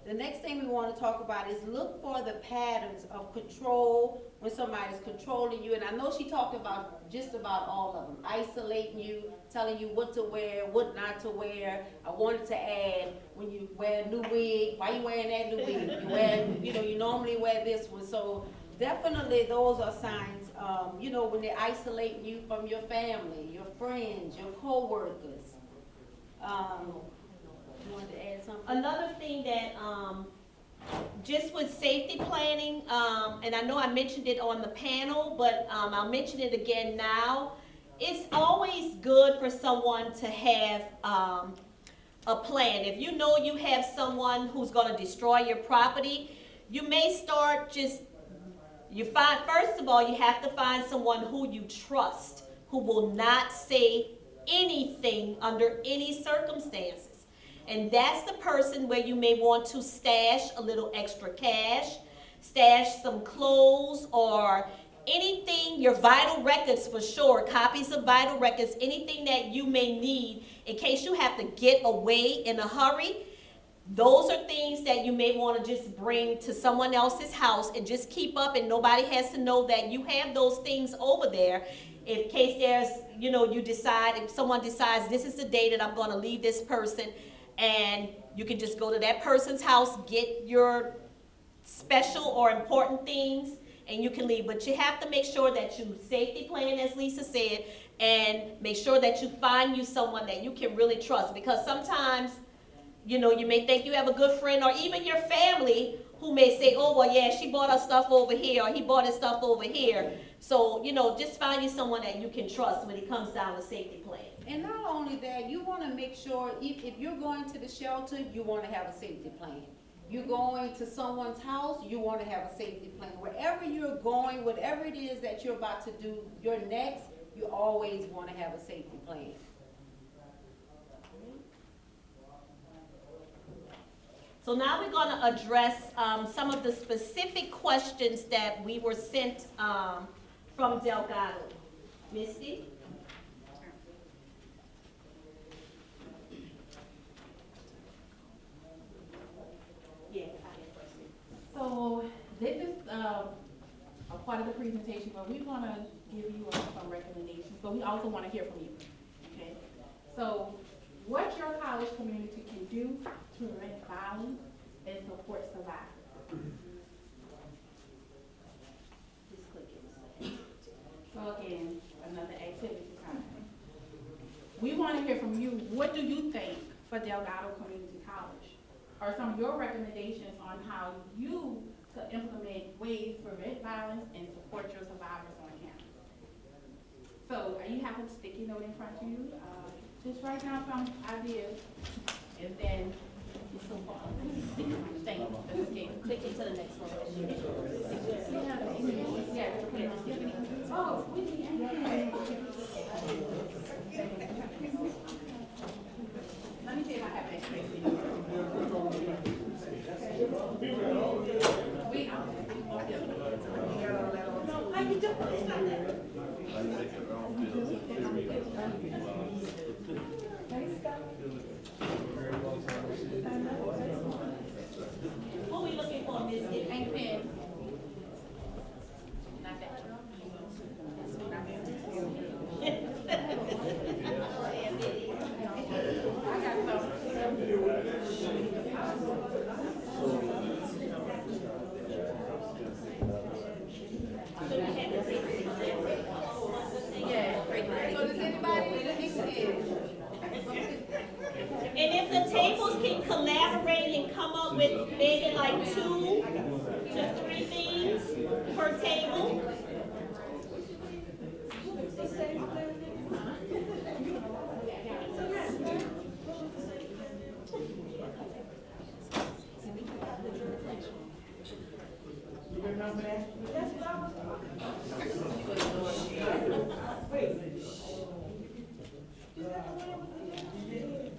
Speaker 4: The next thing we want to talk about is look for the patterns of control when somebody's controlling you. And I know she talked about just about all of them. Isolating you, telling you what to wear, what not to wear. I wanted to add, when you wear a new wig, why you wearing that new wig? You wear, you normally wear this one. So definitely those are signs, when they're isolating you from your family, your friends, your co-workers. You wanted to add something?
Speaker 2: Another thing that, just with safety planning, and I know I mentioned it on the panel, but I'll mention it again now. It's always good for someone to have a plan. If you know you have someone who's going to destroy your property, you may start first of all, you have to find someone who you trust, who will not say anything under any circumstances. And that's the person where you may want to stash a little extra cash, stash some clothes or anything, your vital records for sure, copies of vital records, anything that you may need in case you have to get away in a hurry. Those are things that you may want to just bring to someone else's house and just keep up, and nobody has to know that you have those things over there. In case there's, if someone decides this is the day that I'm going to leave this person, and you can just go to that person's house, get your special or important things, and you can leave. But you have to make sure that you safety plan, as Lisa said, and make sure that you find you someone that you can really trust. Because sometimes, you may think you have a good friend, or even your family, who may say, oh, well, yeah, she bought her stuff over here, or he bought his stuff over here. So, just find you someone that you can trust when it comes down to safety plan.
Speaker 4: And not only that, you want to make sure if you're going to the shelter, you want to have a safety plan. You're going to someone's house, you want to have a safety plan. Wherever you're going, whatever it is that you're about to do, your next, you always want to have a safety plan.
Speaker 2: So now we're going to address some of the specific questions that we were sent from Delgado. Misty?
Speaker 3: So this is a part of the presentation where we want to give you some recommendations, but we also want to hear from you. Okay. So what your college community can do to prevent violence and support survivors. So again, another activity time. We want to hear from you. What do you think for Delgado Community College? Or some of your recommendations on how you could implement ways to prevent violence and support your survivors on campus. So you have a sticky note in front of you. Just write down some ideas, and then thank you. Okay.
Speaker 2: Click into the next one.
Speaker 3: Oh, let me see if I have extra space for you. How you doing?
Speaker 2: What are we looking for, Misty?
Speaker 3: And pen.
Speaker 4: So does anybody need a mix?
Speaker 2: And if the tables can collaborate and come up with maybe like 2 to 3 things per table.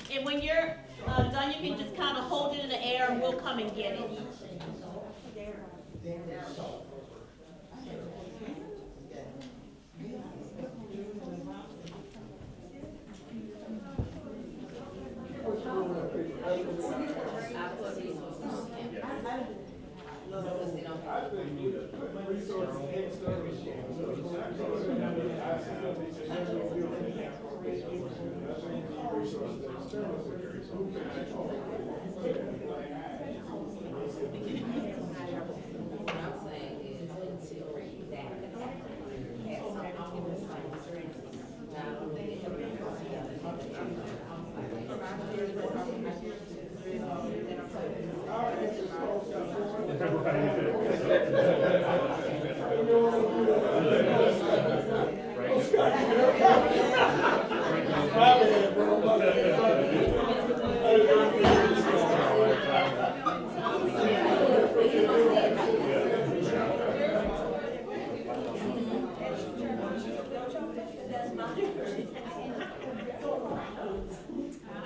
Speaker 2: And when you're done, you can just kind of hold it in the air and we'll come and get it.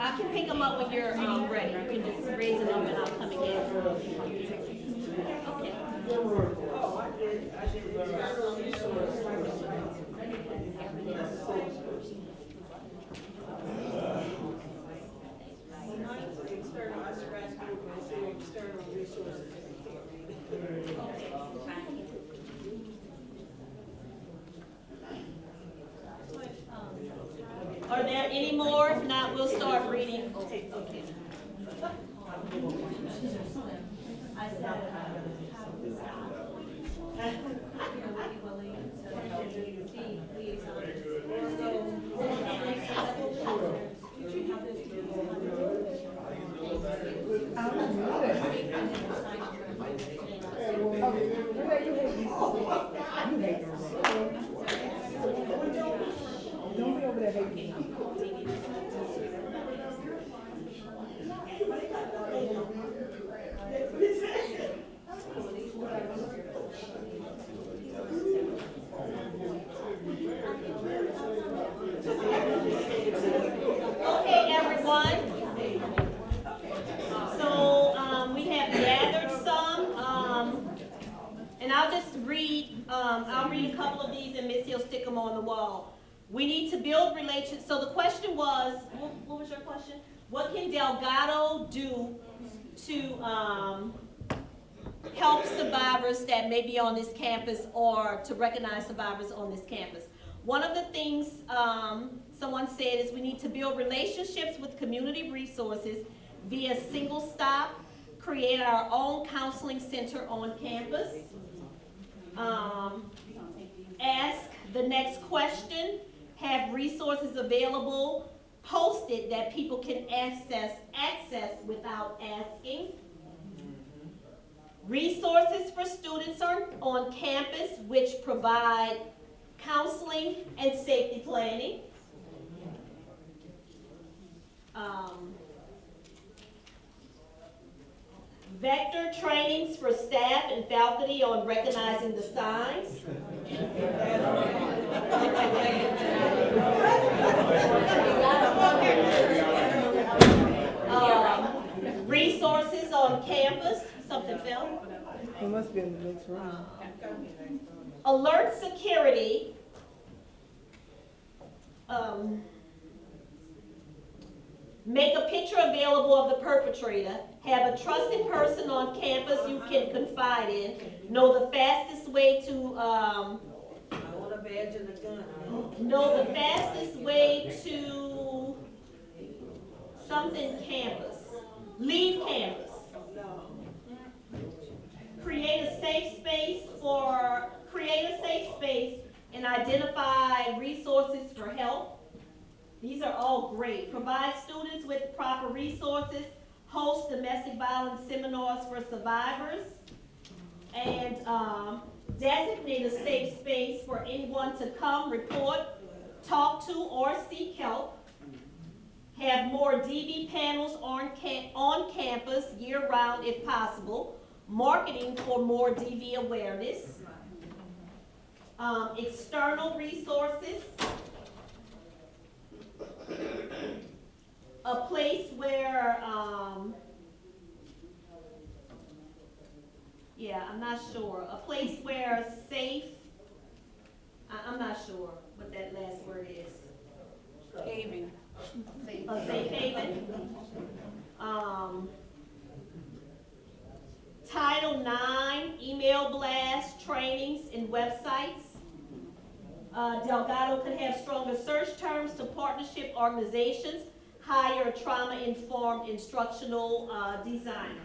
Speaker 2: I can pick them up when you're ready. You can just raise them up and I'll come and get them. Okay.
Speaker 5: External undergraduate group is external resources.
Speaker 2: Are there any more? If not, we'll start reading. Okay.
Speaker 5: Don't be over there hating.
Speaker 2: Okay, everyone. So we have gathered some, and I'll just read. I'll read a couple of these, and Missy will stick them on the wall. We need to build relations. So the question was, what was your question? What can Delgado do to help survivors that may be on this campus or to recognize survivors on this campus? One of the things someone said is we need to build relationships with community resources via single stop, create our own counseling center on campus, ask the next question, have resources available, posted that people can access without asking. Resources for students on campus which provide counseling and safety planning. Vector trainings for staff and faculty on recognizing the signs. Resources on campus. Something fell.
Speaker 5: It must be in the next room.
Speaker 2: Alert security. Make a picture available of the perpetrator. Have a trusted person on campus you can confide in. Know the fastest way to know the fastest way to something campus. Leave campus. Create a safe space and identify resources for help. These are all great. Provide students with proper resources. Host domestic violence seminars for survivors. And designate a safe space for anyone to come, report, talk to, or seek help. Have more DV panels on campus year-round if possible. Marketing for more DV awareness. External resources. A place where, I'm not sure. A place where safe, I'm not sure what that last word is.
Speaker 5: Haven.
Speaker 2: A safe haven. Title IX, email blast, trainings and websites. Delgado could have stronger search terms to partnership organizations, hire a trauma-informed instructional designer.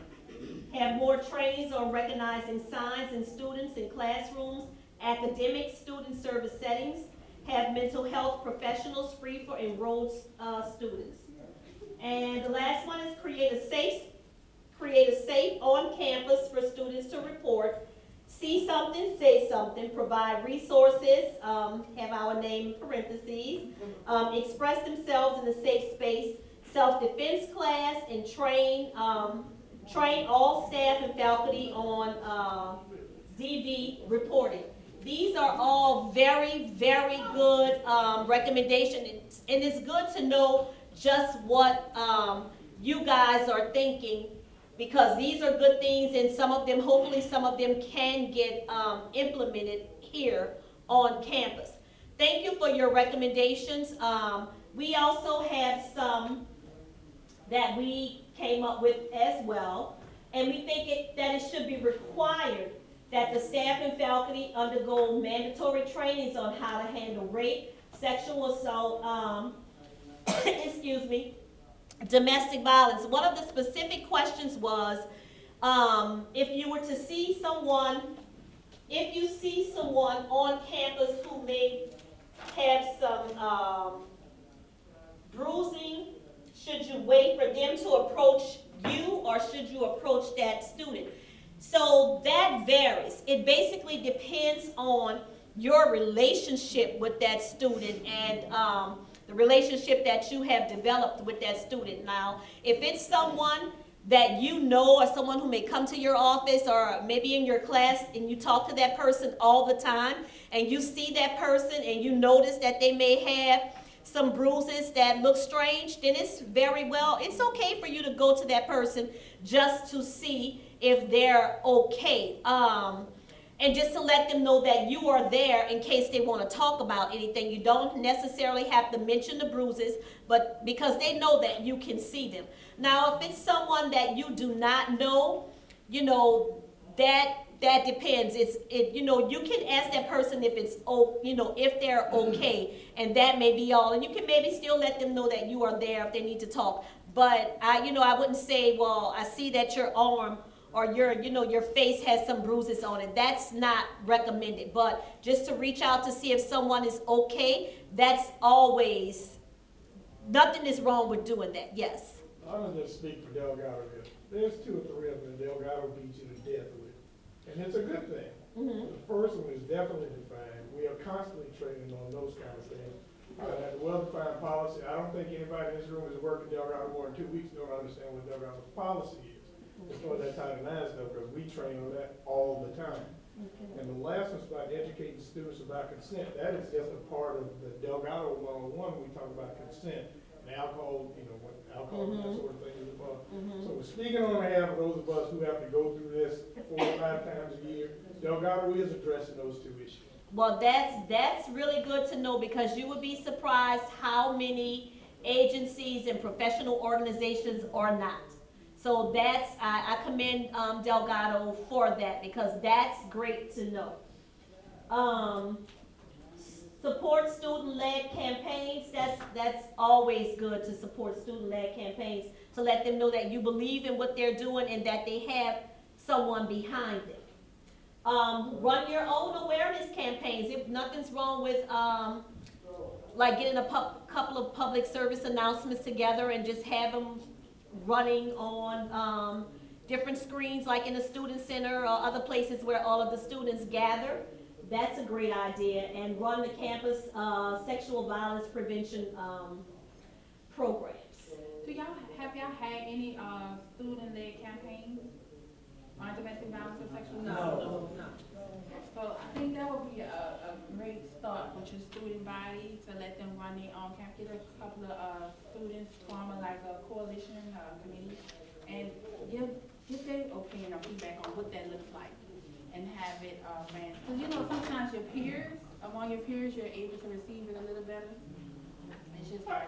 Speaker 2: Have more trainings on recognizing signs in students in classrooms, academic student service settings. Have mental health professionals free for enrolled students. And the last one is create a safe on campus for students to report. See something, say something, provide resources, have our name in parentheses, express themselves in a safe space, self-defense class, and train all staff and faculty on DV reporting. These are all very, very good recommendations, and it's good to know just what you guys are thinking, because these are good things, and some of them, hopefully some of them can get implemented here on campus. Thank you for your recommendations. We also have some that we came up with as well, and we think that it should be required that the staff and faculty undergo mandatory trainings on how to handle rape, sexual assault, excuse me, domestic violence. One of the specific questions was, if you were to see someone, if you see someone on campus who may have some bruising, should you wait for them to approach you, or should you approach that student? So that varies. It basically depends on your relationship with that student and the relationship that you have developed with that student. Now, if it's someone that you know, or someone who may come to your office or maybe in your class, and you talk to that person all the time, and you see that person and you notice that they may have some bruises that look strange, then it's okay for you to go to that person just to see if they're okay. And just to let them know that you are there in case they want to talk about anything. You don't necessarily have to mention the bruises, but because they know that you can see them. Now, if it's someone that you do not know, that depends. You can ask that person if if they're okay, and that may be all. And you can maybe still let them know that you are there if they need to talk. But I wouldn't say, well, I see that your arm or your face has some bruises on it. That's not recommended. But just to reach out to see if someone is okay, that's always, nothing is wrong with doing that. Yes.
Speaker 6: I'm gonna just speak for Delgado here. There's 2 or 3 of them that Delgado beats you to death with, and it's a good thing.
Speaker 2: Mm-hmm.
Speaker 6: The first one is definitely defined. We are constantly training on those kind of things. The well-defined policy, I don't think anybody in this room has worked in Delgado more than 2 weeks don't understand what Delgado's policy is. As far as that Title IX stuff, because we train on that all the time.
Speaker 2: Okay.
Speaker 6: And the last one's about educating students about consent. That is just a part of the Delgado 101 when we talk about consent. And alcohol, what alcohol and that sort of thing is about. So we're speaking on behalf of those of us who have to go through this 4 or 5 times a year. Delgado is addressing those 2 issues.
Speaker 2: Well, that's really good to know, because you would be surprised how many agencies and professional organizations are not. So I commend Delgado for that, because that's great to know. Support student-led campaigns. That's always good to support student-led campaigns, to let them know that you believe in what they're doing and that they have someone behind them. Run your own awareness campaigns. If nothing's wrong with like getting a couple of public service announcements together and just have them running on different screens, like in the student center or other places where all of the students gather. That's a great idea. And run the campus sexual violence prevention programs.
Speaker 3: Have y'all had any student-led campaigns on domestic violence or sexual violence?
Speaker 5: No.
Speaker 3: So I think that would be a great start with your student body, to let them run their own camp. Get a couple of students, form like a coalition committee, and give their opinion or feedback on what that looks like, and have it ran. Because sometimes among your peers, you're able to receive it a little better. It's just hard.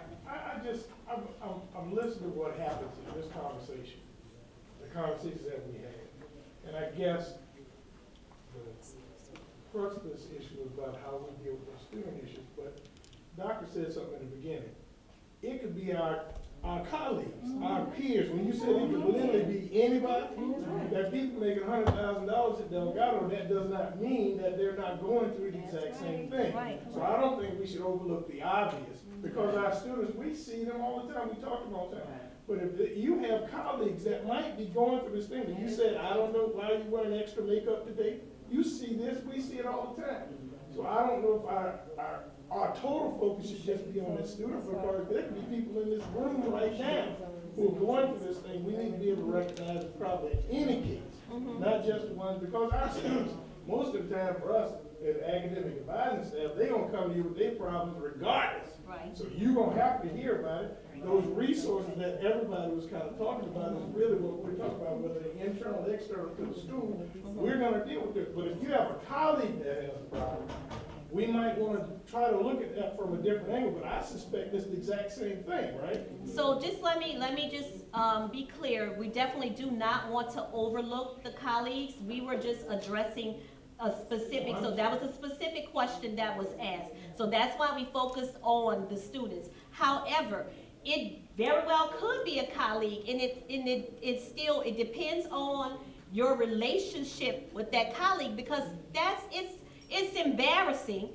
Speaker 6: I'm listening to what happens in this conversation, the conversations that we had, and I guess first this issue was about how we deal with the student issues, but Doctor said something in the beginning. It could be our colleagues, our peers. When you said it could literally be anybody, that people making $100,000 at Delgado, that does not mean that they're not going through the exact same thing.
Speaker 2: Right.
Speaker 6: So I don't think we should overlook the obvious, because our students, we see them all the time, we talk to them all the time. But if you have colleagues that might be going through this thing, and you said, I don't know why you wearing extra makeup today, you see this, we see it all the time. So I don't know if our total focus should just be on the student, because there could be people in this room right now who are going through this thing. We need to be able to recognize it probably in any case, not just the ones, because our students, most of the time for us, as academic advising staff, they gonna come to you with their problems regardless.
Speaker 2: Right.
Speaker 6: So you gonna have to hear about it. Those resources that everybody was kind of talking about is really what we're talking about, whether they're internal, external to the school. We're gonna deal with it. But if you have a colleague that has a problem, we might want to try to look at that from a different angle, but I suspect it's the exact same thing, right?
Speaker 2: So just let me just be clear. We definitely do not want to overlook the colleagues. We were just addressing a specific, so that was a specific question that was asked. So that's why we focused on the students. However, it very well could be a colleague, and it depends on your relationship with that colleague, because it's embarrassing.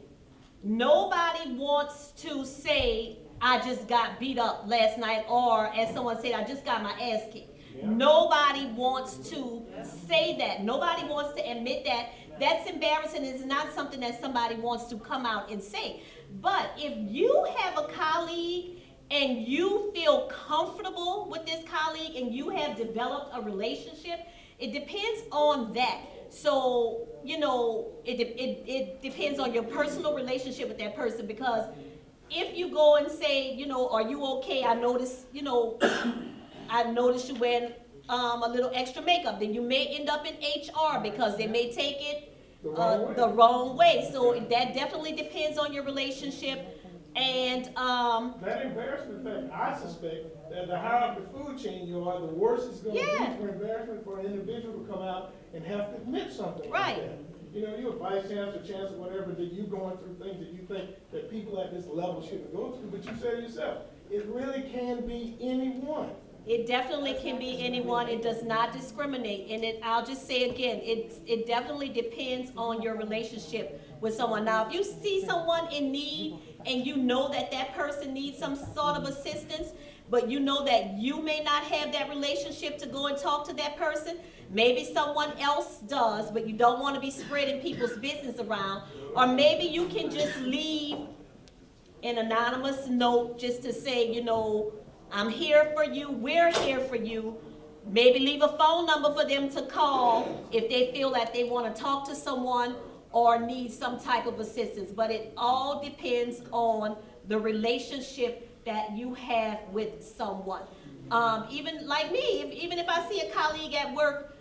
Speaker 2: Nobody wants to say, I just got beat up last night, or as someone said, I just got my ass kicked. Yeah. Nobody wants to say that. Nobody wants to admit that. That's embarrassing. It's not something that somebody wants to come out and say. But if you have a colleague and you feel comfortable with this colleague and you have developed a relationship, it depends on that. So, you know, it depends on your personal relationship with that person, because if you go and say, you know, are you okay? I noticed, you know, I noticed you wearing a little extra makeup, then you may end up in HR because they may take it the wrong way. So that definitely depends on your relationship. And
Speaker 6: that embarrassment fact, I suspect that the higher up the food chain you are, the worse it's going to be for embarrassment for an individual to come out and have to admit something like that. You know, you're a vice chancellor, whatever, that you're going through things that you think that people at this level shouldn't go through, but you said yourself, it really can be anyone.
Speaker 2: It definitely can be anyone. It does not discriminate. And I'll just say again, it definitely depends on your relationship with someone. Now, if you see someone in need and you know that that person needs some sort of assistance, but you know that you may not have that relationship to go and talk to that person, maybe someone else does, but you don't want to be spreading people's business around, or maybe you can just leave an anonymous note just to say, you know, I'm here for you, we're here for you. Maybe leave a phone number for them to call if they feel that they want to talk to someone or need some type of assistance. But it all depends on the relationship that you have with someone. Even like me, even if I see a colleague at work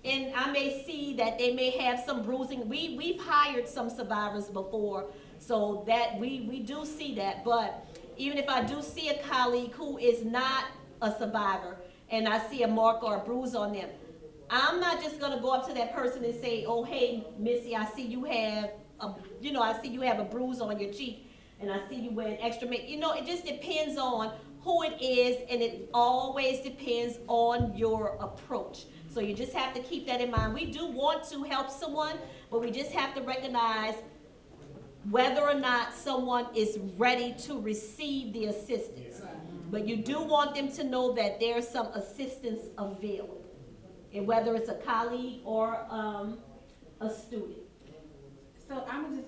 Speaker 2: and I may see that they may have some bruising, we've hired some survivors before, so that we do see that. But even if I do see a colleague who is not a survivor and I see a mark or a bruise on them, I'm not just gonna go up to that person and say, oh, hey, Missy, I see you have a bruise on your cheek, and I see you wearing extra makeup. You know, it just depends on who it is, and it always depends on your approach. So you just have to keep that in mind. We do want to help someone, but we just have to recognize whether or not someone is ready to receive the assistance. But you do want them to know that there's some assistance available, and whether it's a colleague or a student.
Speaker 3: So I'm gonna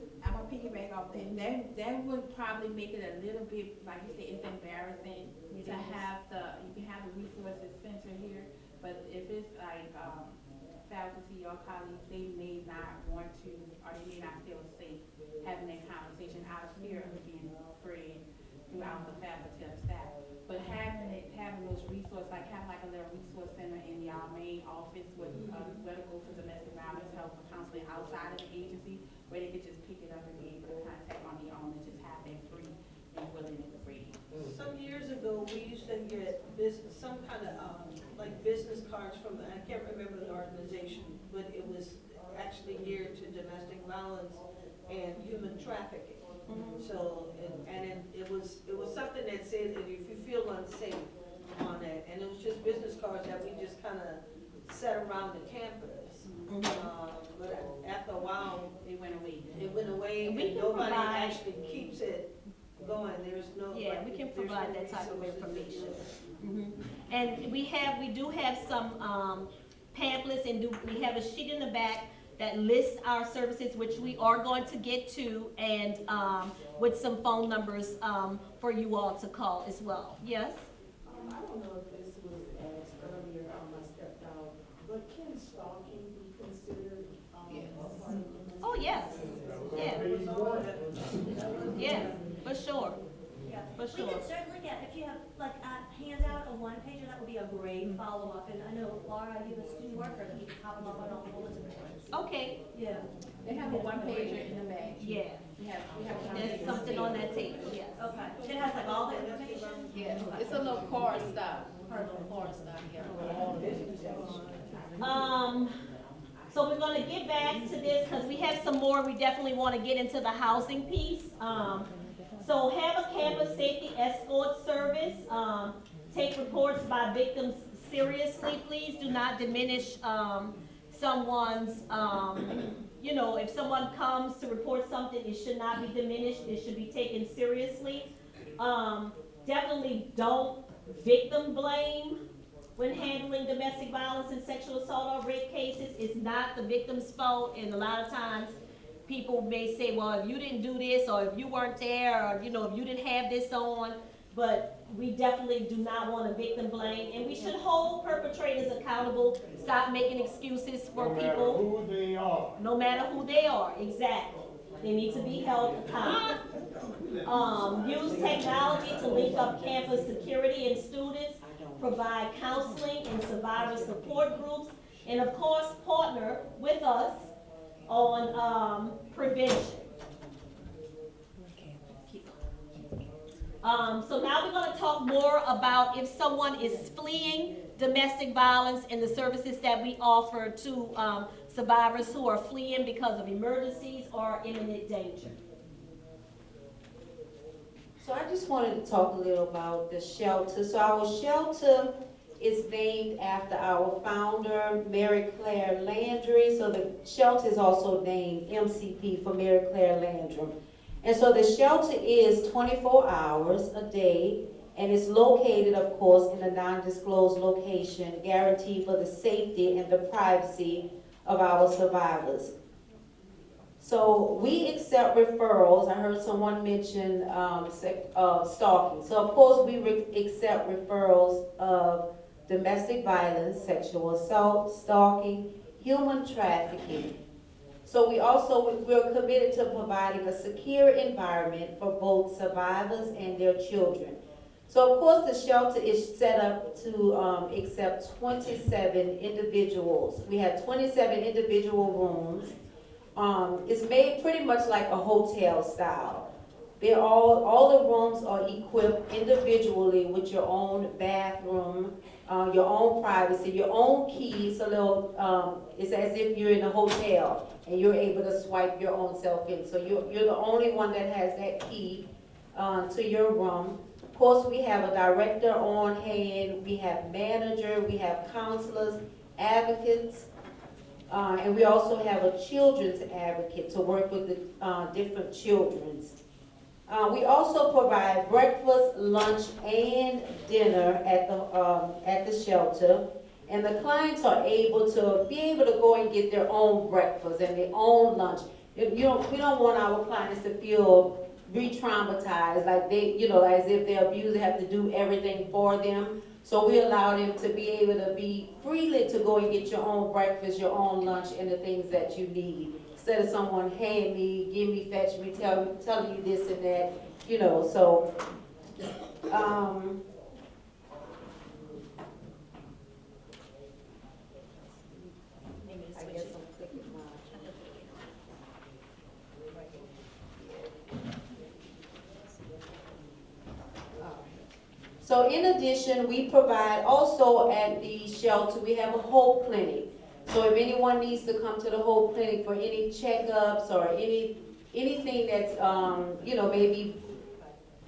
Speaker 3: piggyback off that would probably make it a little bit, like you said, it's embarrassing to have you can have the resources center here, but if it's like faculty or colleagues, they may not want to, or they may not feel safe having that conversation out of fear of being spread throughout the faculty or staff. But having those resources, like having like a little resource center in your main office with medical for domestic violence help counseling outside of the agency, where they could just pick it up and be able to contact on their own and just have that free and willing and free.
Speaker 5: Some years ago, we used to get some kind of like business cards from I can't remember the organization, but it was actually geared to domestic violence and human trafficking. So, it was something that said that if you feel unsafe on it, and it was just business cards that we just kind of set around the campus. But after a while,
Speaker 4: It went away.
Speaker 5: it went away,
Speaker 2: And we
Speaker 5: and
Speaker 2: can
Speaker 5: nobody
Speaker 2: provide-
Speaker 5: actually keeps it going. There's no.
Speaker 2: Yeah, we can
Speaker 5: there's
Speaker 2: provide
Speaker 5: no
Speaker 2: that type of
Speaker 5: resources to do
Speaker 2: information.
Speaker 5: it.
Speaker 2: And we do have some pamphlets, and we have a sheet in the back that lists our services, which we are going to get to, and with some phone numbers for you all to call as well. Yes?
Speaker 7: I don't know if this was asked earlier, I stepped out, but can stalking be considered,
Speaker 4: Yes.
Speaker 7: a part of the?
Speaker 2: Oh, yes. Yeah.
Speaker 6: Page one.
Speaker 2: Yeah, for sure.
Speaker 1: Yeah.
Speaker 2: For
Speaker 1: We
Speaker 2: sure.
Speaker 1: could certainly get, if you have like a handout, a one pager, that would be a great follow-up. And I know Laura, you have a student worker that you can pop them up on all the bulletin boards.
Speaker 2: Okay,
Speaker 1: Yeah.
Speaker 4: They have a one pager in the bag.
Speaker 2: yeah.
Speaker 4: We have one
Speaker 2: There's
Speaker 4: pager.
Speaker 2: something on that table, yes.
Speaker 1: Okay. It has like all the information?
Speaker 4: Yes, it's a little car stop. Car stop, yeah.
Speaker 2: So we're gonna get back to this, because we have some more, we definitely wanna get into the housing piece. So have a campus safety escort service, take reports by victims seriously, please do not diminish, someone's, if someone comes to report something, it should not be diminished, it should be taken seriously. Definitely don't victim blame when handling domestic violence and sexual assault or rape cases. It's not the victim's fault, and a lot of times people may say, well, if you didn't do this, or if you weren't there, or if you didn't have this on, but we definitely do not want to victim blame, and we should hold perpetrators accountable. Stop making excuses for people.
Speaker 6: No matter who they are.
Speaker 2: No matter who they are, exactly. They need to be held accountable. Use technology to link up campus security and students, provide counseling and survivor support groups, and of course, partner with us on prevention. So now we're going to talk more about if someone is fleeing domestic violence and the services that we offer to survivors who are fleeing because of emergencies or imminent danger.
Speaker 8: So I just wanted to talk a little about the shelter. So our shelter is named after our founder, Mary Claire Landry. So the shelter is also named MCP for Mary Claire Landry. And so the shelter is 24 hours a day, and it's located, of course, in a non-disclosed location, guaranteed for the safety and the privacy of our survivors. So we accept referrals. I heard someone mention stalking. So of course we accept referrals of domestic violence, sexual assault, stalking, human trafficking. So we're committed to providing a secure environment for both survivors and their children. So of course the shelter is set up to accept 27 individuals. We have 27 individual rooms. It's made pretty much like a hotel style. All the rooms are equipped individually with your own bathroom, your own privacy, your own keys. It's as if you're in a hotel and you're able to swipe your own self in. So you're the only one that has that key to your room. Of course, we have a director on hand, we have manager, we have counselors, advocates, and we also have a children's advocate to work with the different children's. We also provide breakfast, lunch, and dinner at the shelter, and the clients are able to go and get their own breakfast and their own lunch. We don't want our clients to feel re-traumatized, like as if their abuser have to do everything for them. So we allow them to be able to be freely to go and get your own breakfast, your own lunch, and the things that you need. Instead of someone, hand me, give me, fetch me, telling you this and that, so. I guess I'm clicking mine. So in addition, we provide also at the shelter, we have a hope clinic. So So if anyone needs to come to the Hope Clinic for any checkups or anything that's, maybe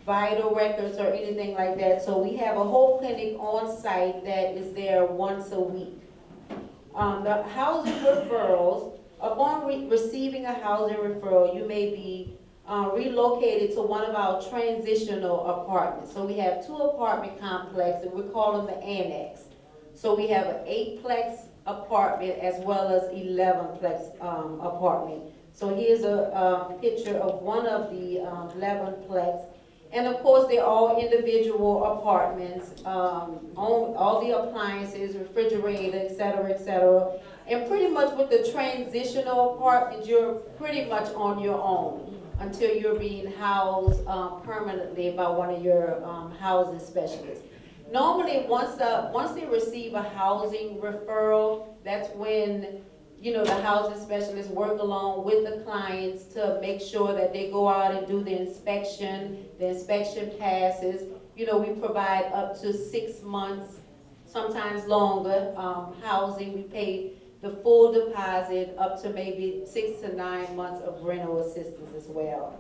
Speaker 8: vital records or anything like that. So we have a Hope Clinic on site that is there once a week. The housing referrals, upon receiving a housing referral, you may be relocated to one of our transitional apartments. So we have 2 apartment complexes, and we call them the annex. So we have an 8-plex apartment as well as 11-plex apartment. So here's a picture of one of the 11-plex. And of course, they're all individual apartments, all the appliances, refrigerator, et cetera, and pretty much with the transitional apartment, you're pretty much on your own until you're being housed permanently by one of your housing specialists. Normally, once they receive a housing referral, that's when the housing specialists work along with the clients to make sure that they go out and do the inspection passes. We provide up to 6 months, sometimes longer, housing. We pay the full deposit up to maybe 6 to 9 months of rental assistance as well.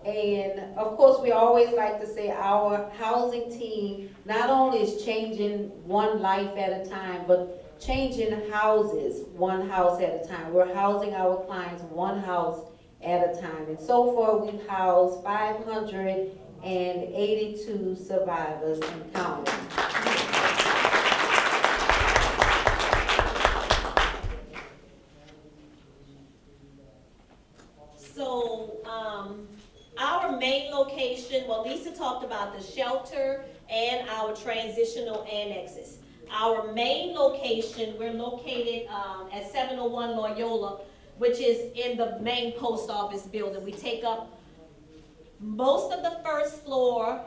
Speaker 8: And of course, we always like to say our housing team not only is changing one life at a time, but changing houses one house at a time. We're housing our clients one house at a time. And so far, we've housed 582 survivors and counting.
Speaker 2: So, our main location, well, Lisa talked about the shelter and our transitional annexes. Our main location, we're located at 701 Loyola, which is in the main post office building. We take up most of the first floor,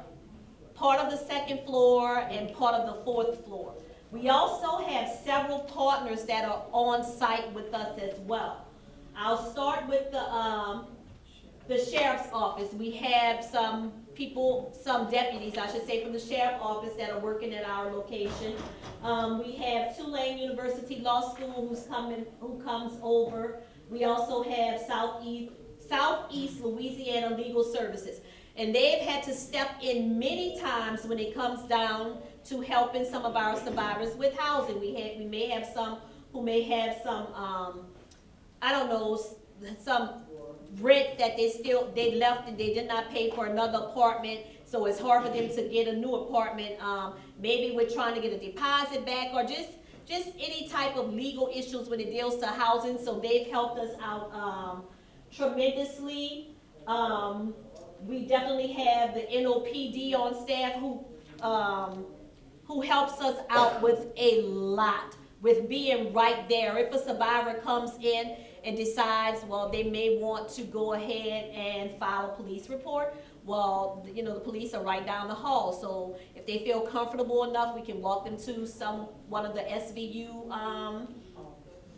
Speaker 2: part of the second floor, and part of the 4th floor. We also have several partners that are on site with us as well. I'll start with the sheriff's office. We have some deputies, I should say, from the sheriff's office that are working at our location. We have Tulane University Law School who comes over. We also have Southeast Louisiana Legal Services. And they've had to step in many times when it comes down to helping some of our survivors with housing. We may have some who may have some, some rent that they left and they did not pay for another apartment, so it's hard for them to get a new apartment. Maybe we're trying to get a deposit back, or just any type of legal issues when it deals to housing. So they've helped us out tremendously. We definitely have the NOPD on staff who helps us out with a lot, with being right there. If a survivor comes in and decides, well, they may want to go ahead and file a police report, well, the police are right down the hall. So if they feel comfortable enough, we can walk them to one of the SVU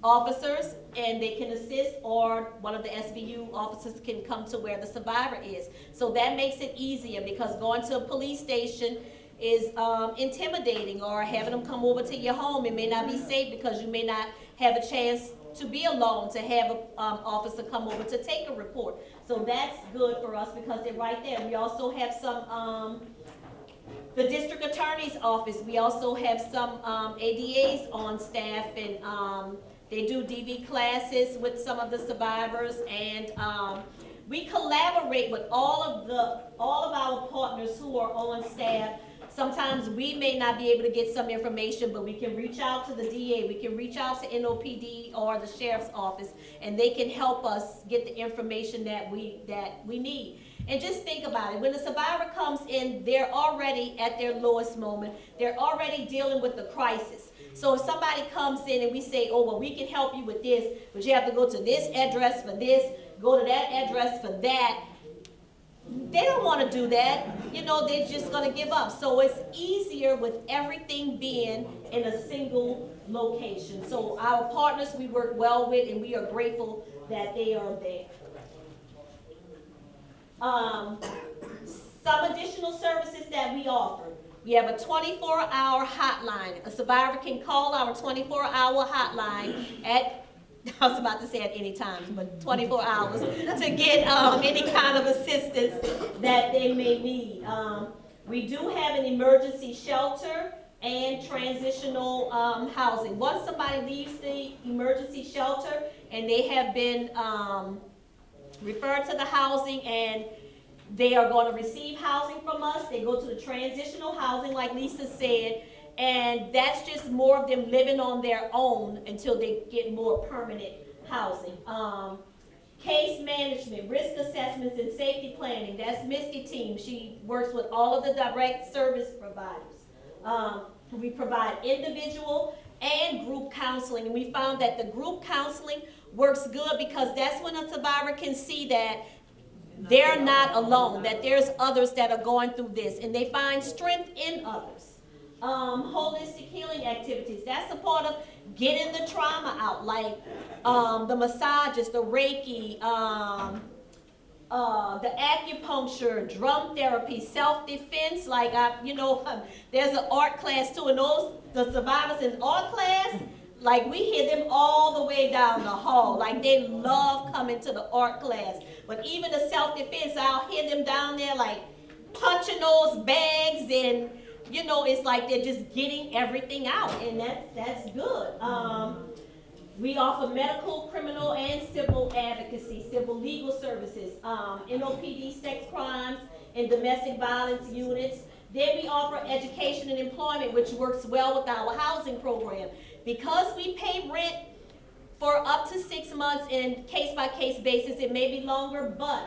Speaker 2: officers, and they can assist, or one of the SVU officers can come to where the survivor is. So that makes it easier, because going to a police station is intimidating, or having them come over to your home, it may not be safe because you may not have a chance to be alone to have an officer come over to take a report. So that's good for us because they're right there. We also have some, the district attorney's office, we also have some ADAs on staff, and they do DV classes with some of the survivors, and we collaborate with all of our partners who are on staff. Sometimes we may not be able to get some information, but we can reach out to the DA, we can reach out to NOPD or the sheriff's office, and they can help us get the information that we need. And just think about it, when the survivor comes in, they're already at their lowest moment, they're already dealing with the crisis. So if somebody comes in and we say, oh, well, we can help you with this, but you have to go to this address for this, go to that address for that, they don't want to do that. They're just going to give up. So it's easier with everything being in a single location. So our partners we work well with, and we are grateful that they are there. Some additional services that we offer. We have a 24-hour hotline. A survivor can call our 24-hour hotline at, I was about to say at any time, but 24 hours to get any kind of assistance that they may need. We do have an emergency shelter and transitional housing. Once somebody leaves the emergency shelter and they have been referred to the housing and they are going to receive housing from us, they go to the transitional housing like Lisa said, and that's just more of them living on their own until they get more permanent housing. Case management, risk assessments, and safety planning, that's Misty's team. She works with all of the direct service providers. We provide individual and group counseling, and we found that the group counseling works good because that's when a survivor can see that they're not alone, that there's others that are going through this, and they find strength in others. Holistic healing activities, that's a part of getting the trauma out, like the massages, the Reiki, the acupuncture, drum therapy, self-defense, like there's an art class too, and the survivors in art class, like we hear them all the way down the hall, like they love coming to the art class. But even the self-defense, I'll hear them down there like punching those bags, and it's like they're just getting everything out, and that's good. We offer medical, criminal, and civil advocacy, civil legal services, NOPD, sex crimes, and domestic violence units. Then we offer education and employment, which works well with our housing program. Because we pay rent for up to 6 months in case-by-case basis, it may be longer, but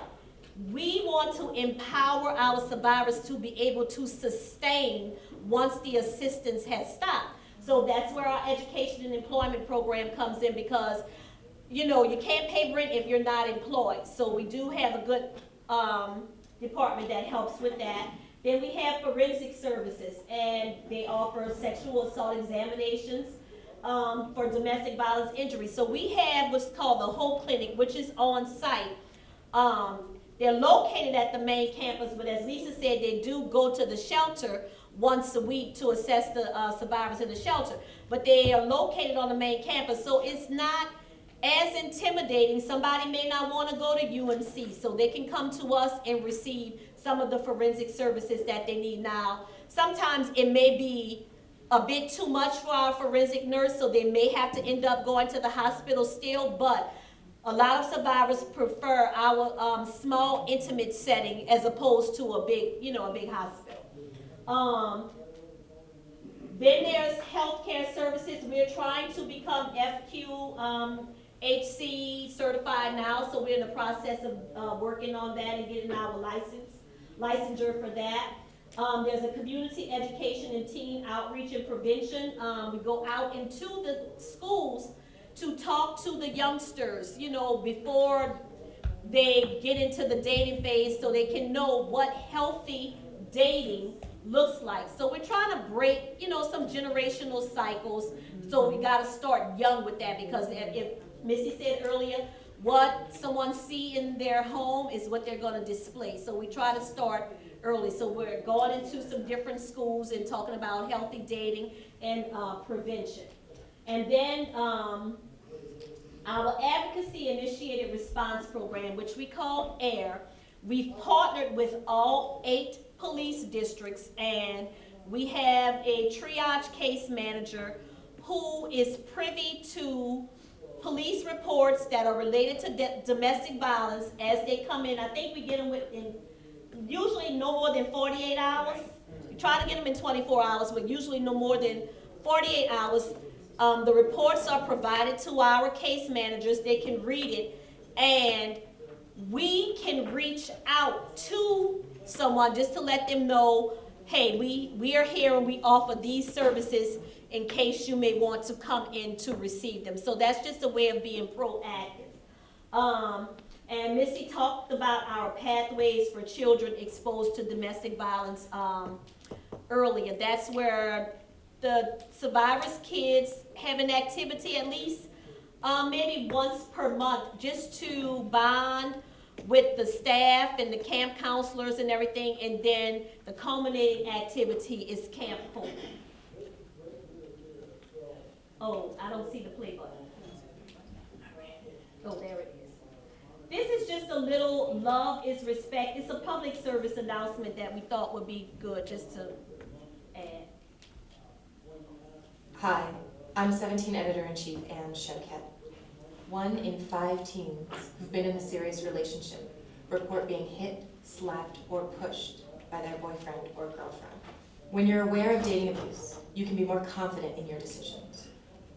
Speaker 2: we want to empower our survivors to be able to sustain once the assistance has stopped. So that's where our education and employment program comes in, because you can't pay rent if you're not employed. So we do have a good department that helps with that. Then we have forensic services, and they offer sexual assault examinations for domestic violence injuries. So we have what's called the Hope Clinic, which is on site. They're located at the main campus, but as Lisa said, they do go to the shelter once a week to assess the survivors in the shelter. But they are located on the main campus, so it's not as intimidating. Somebody may not want to go to UMC, so they can come to us and receive some of the forensic services that they need. Now, sometimes it may be a bit too much for our forensic nurse, so they may have to end up going to the hospital still, but a lot of survivors prefer our small, intimate setting as opposed to a big hospital. Then there's healthcare services. We're trying to become FQHC certified now, so we're in the process of working on that and getting our licensure for that. There's a community education and teen outreach and prevention. We go out into the schools to talk to the youngsters, before they get into the dating phase, so they can know what healthy dating looks like. So we're trying to break, some generational cycles. So we got to start young with that, because if Missy said earlier, what someone see in their home is what they're going to display. So we try to start early. So we're going into some different schools and talking about healthy dating and prevention. And then our advocacy initiated response program, which we call AIR, we've partnered with all 8 police districts, and we have a triage case manager who is privy to police reports that are related to domestic violence as they come in. I think we get them within usually no more than 48 hours. We try to get them in 24 hours, but usually no more than 48 hours. The reports are provided to our case managers. They can read it, and we can reach out to someone just to let them know, hey, we are here and we offer these services in case you may want to come in to receive them. So that's just a way of being proactive. And Missy talked about our pathways for children exposed to domestic violence earlier. That's where the survivors' kids have an activity at least maybe once per month, just to bond with the staff and the camp counselors and everything, and then the culminating activity is Camp Hope. Oh, I don't see the play button. Oh, there it is. This is just a little love is respect. It's a public service announcement that we thought would be good just to add.
Speaker 9: Hi, I'm 17 Editor-in-Chief Anne Shevket. 1 in 5 teens who've been in a serious relationship report being hit, slapped, or pushed by their boyfriend or girlfriend. When you're aware of dating abuse, you can be more confident in your decisions.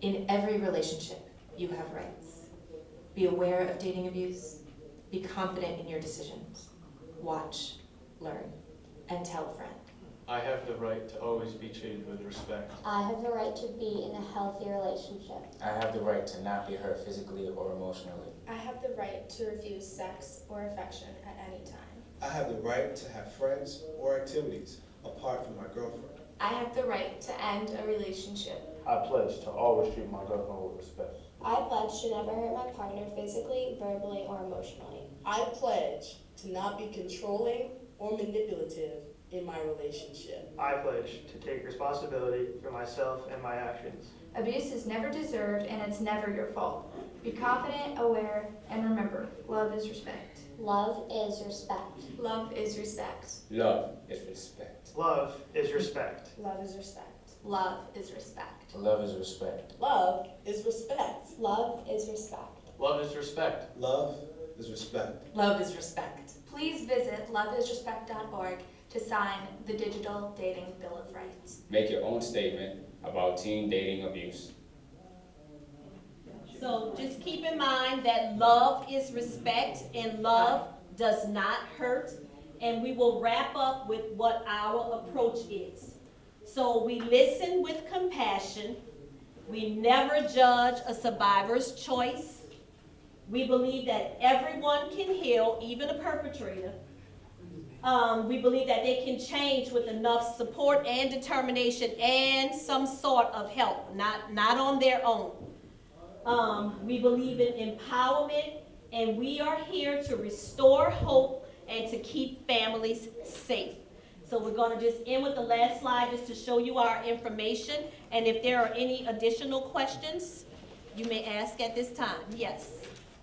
Speaker 9: In every relationship, you have rights. Be aware of dating abuse, be confident in your decisions. Watch, learn, and tell a friend.
Speaker 10: I have the right to always be treated with respect.
Speaker 11: I have the right to be in a healthy relationship.
Speaker 12: I have the right to not be hurt physically or emotionally.
Speaker 13: I have the right to refuse sex or affection at any time.
Speaker 14: I have the right to have friends or activities apart from my girlfriend.
Speaker 13: I have the right to end a relationship.
Speaker 10: I pledge to always treat my girlfriend with respect.
Speaker 11: I pledge to never hurt my partner physically, verbally, or emotionally.
Speaker 7: I pledge to not be controlling or manipulative in my relationship.
Speaker 10: I pledge to take responsibility for myself and my actions.
Speaker 13: Abuse is never deserved and it's never your fault. Be confident, aware, and remember, love is respect.
Speaker 11: Love is respect.
Speaker 13: Love is respect.
Speaker 12: Love is respect.
Speaker 10: Love is respect.
Speaker 13: Love is respect. Love is respect.
Speaker 12: Love is respect.
Speaker 7: Love is respect.
Speaker 11: Love is respect.
Speaker 10: Love is respect.
Speaker 14: Love is respect.
Speaker 8: Love is respect.
Speaker 13: Please visit loveisrespect.org to sign the Digital Dating Bill of Rights.
Speaker 12: Make your own statement about teen dating abuse.
Speaker 2: So just keep in mind that love is respect and love does not hurt. And we will wrap up with what our approach is. So we listen with compassion. We never judge a survivor's choice. We believe that everyone can heal, even a perpetrator. We believe that they can change with enough support and determination and some sort of help, not on their own. We believe in empowerment, and we are here to restore hope and to keep families safe. So we're going to just end with the last slide just to show you our information. And if there are any additional questions, you may ask at this time. Yes.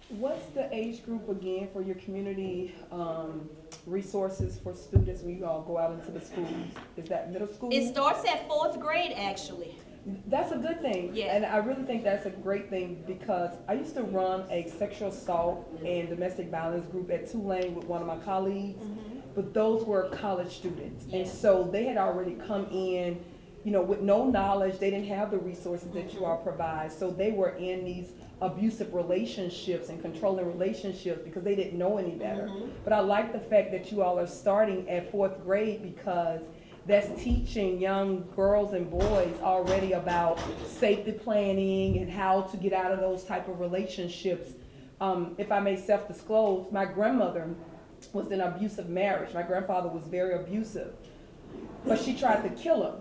Speaker 15: What's the age group again for your community resources for students when you all go out into the schools? Is that middle school?
Speaker 2: It starts at 4th grade, actually.
Speaker 15: That's a good thing.
Speaker 2: Yeah.
Speaker 15: And I really think that's a great thing because I used to run a sexual assault and domestic violence group at Tulane with one of my colleagues, but those were college students.
Speaker 2: Yeah.
Speaker 15: And so they had already come in, you know, with no knowledge. They didn't have the resources that you all provide. So they were in these abusive relationships and controlling relationships because they didn't know any better. But I like the fact that you all are starting at 4th grade because that's teaching young girls and boys already about safety planning and how to get out of those type of relationships. If I may self-disclose, my grandmother was in an abusive marriage. My grandfather was very abusive, but she tried to kill him.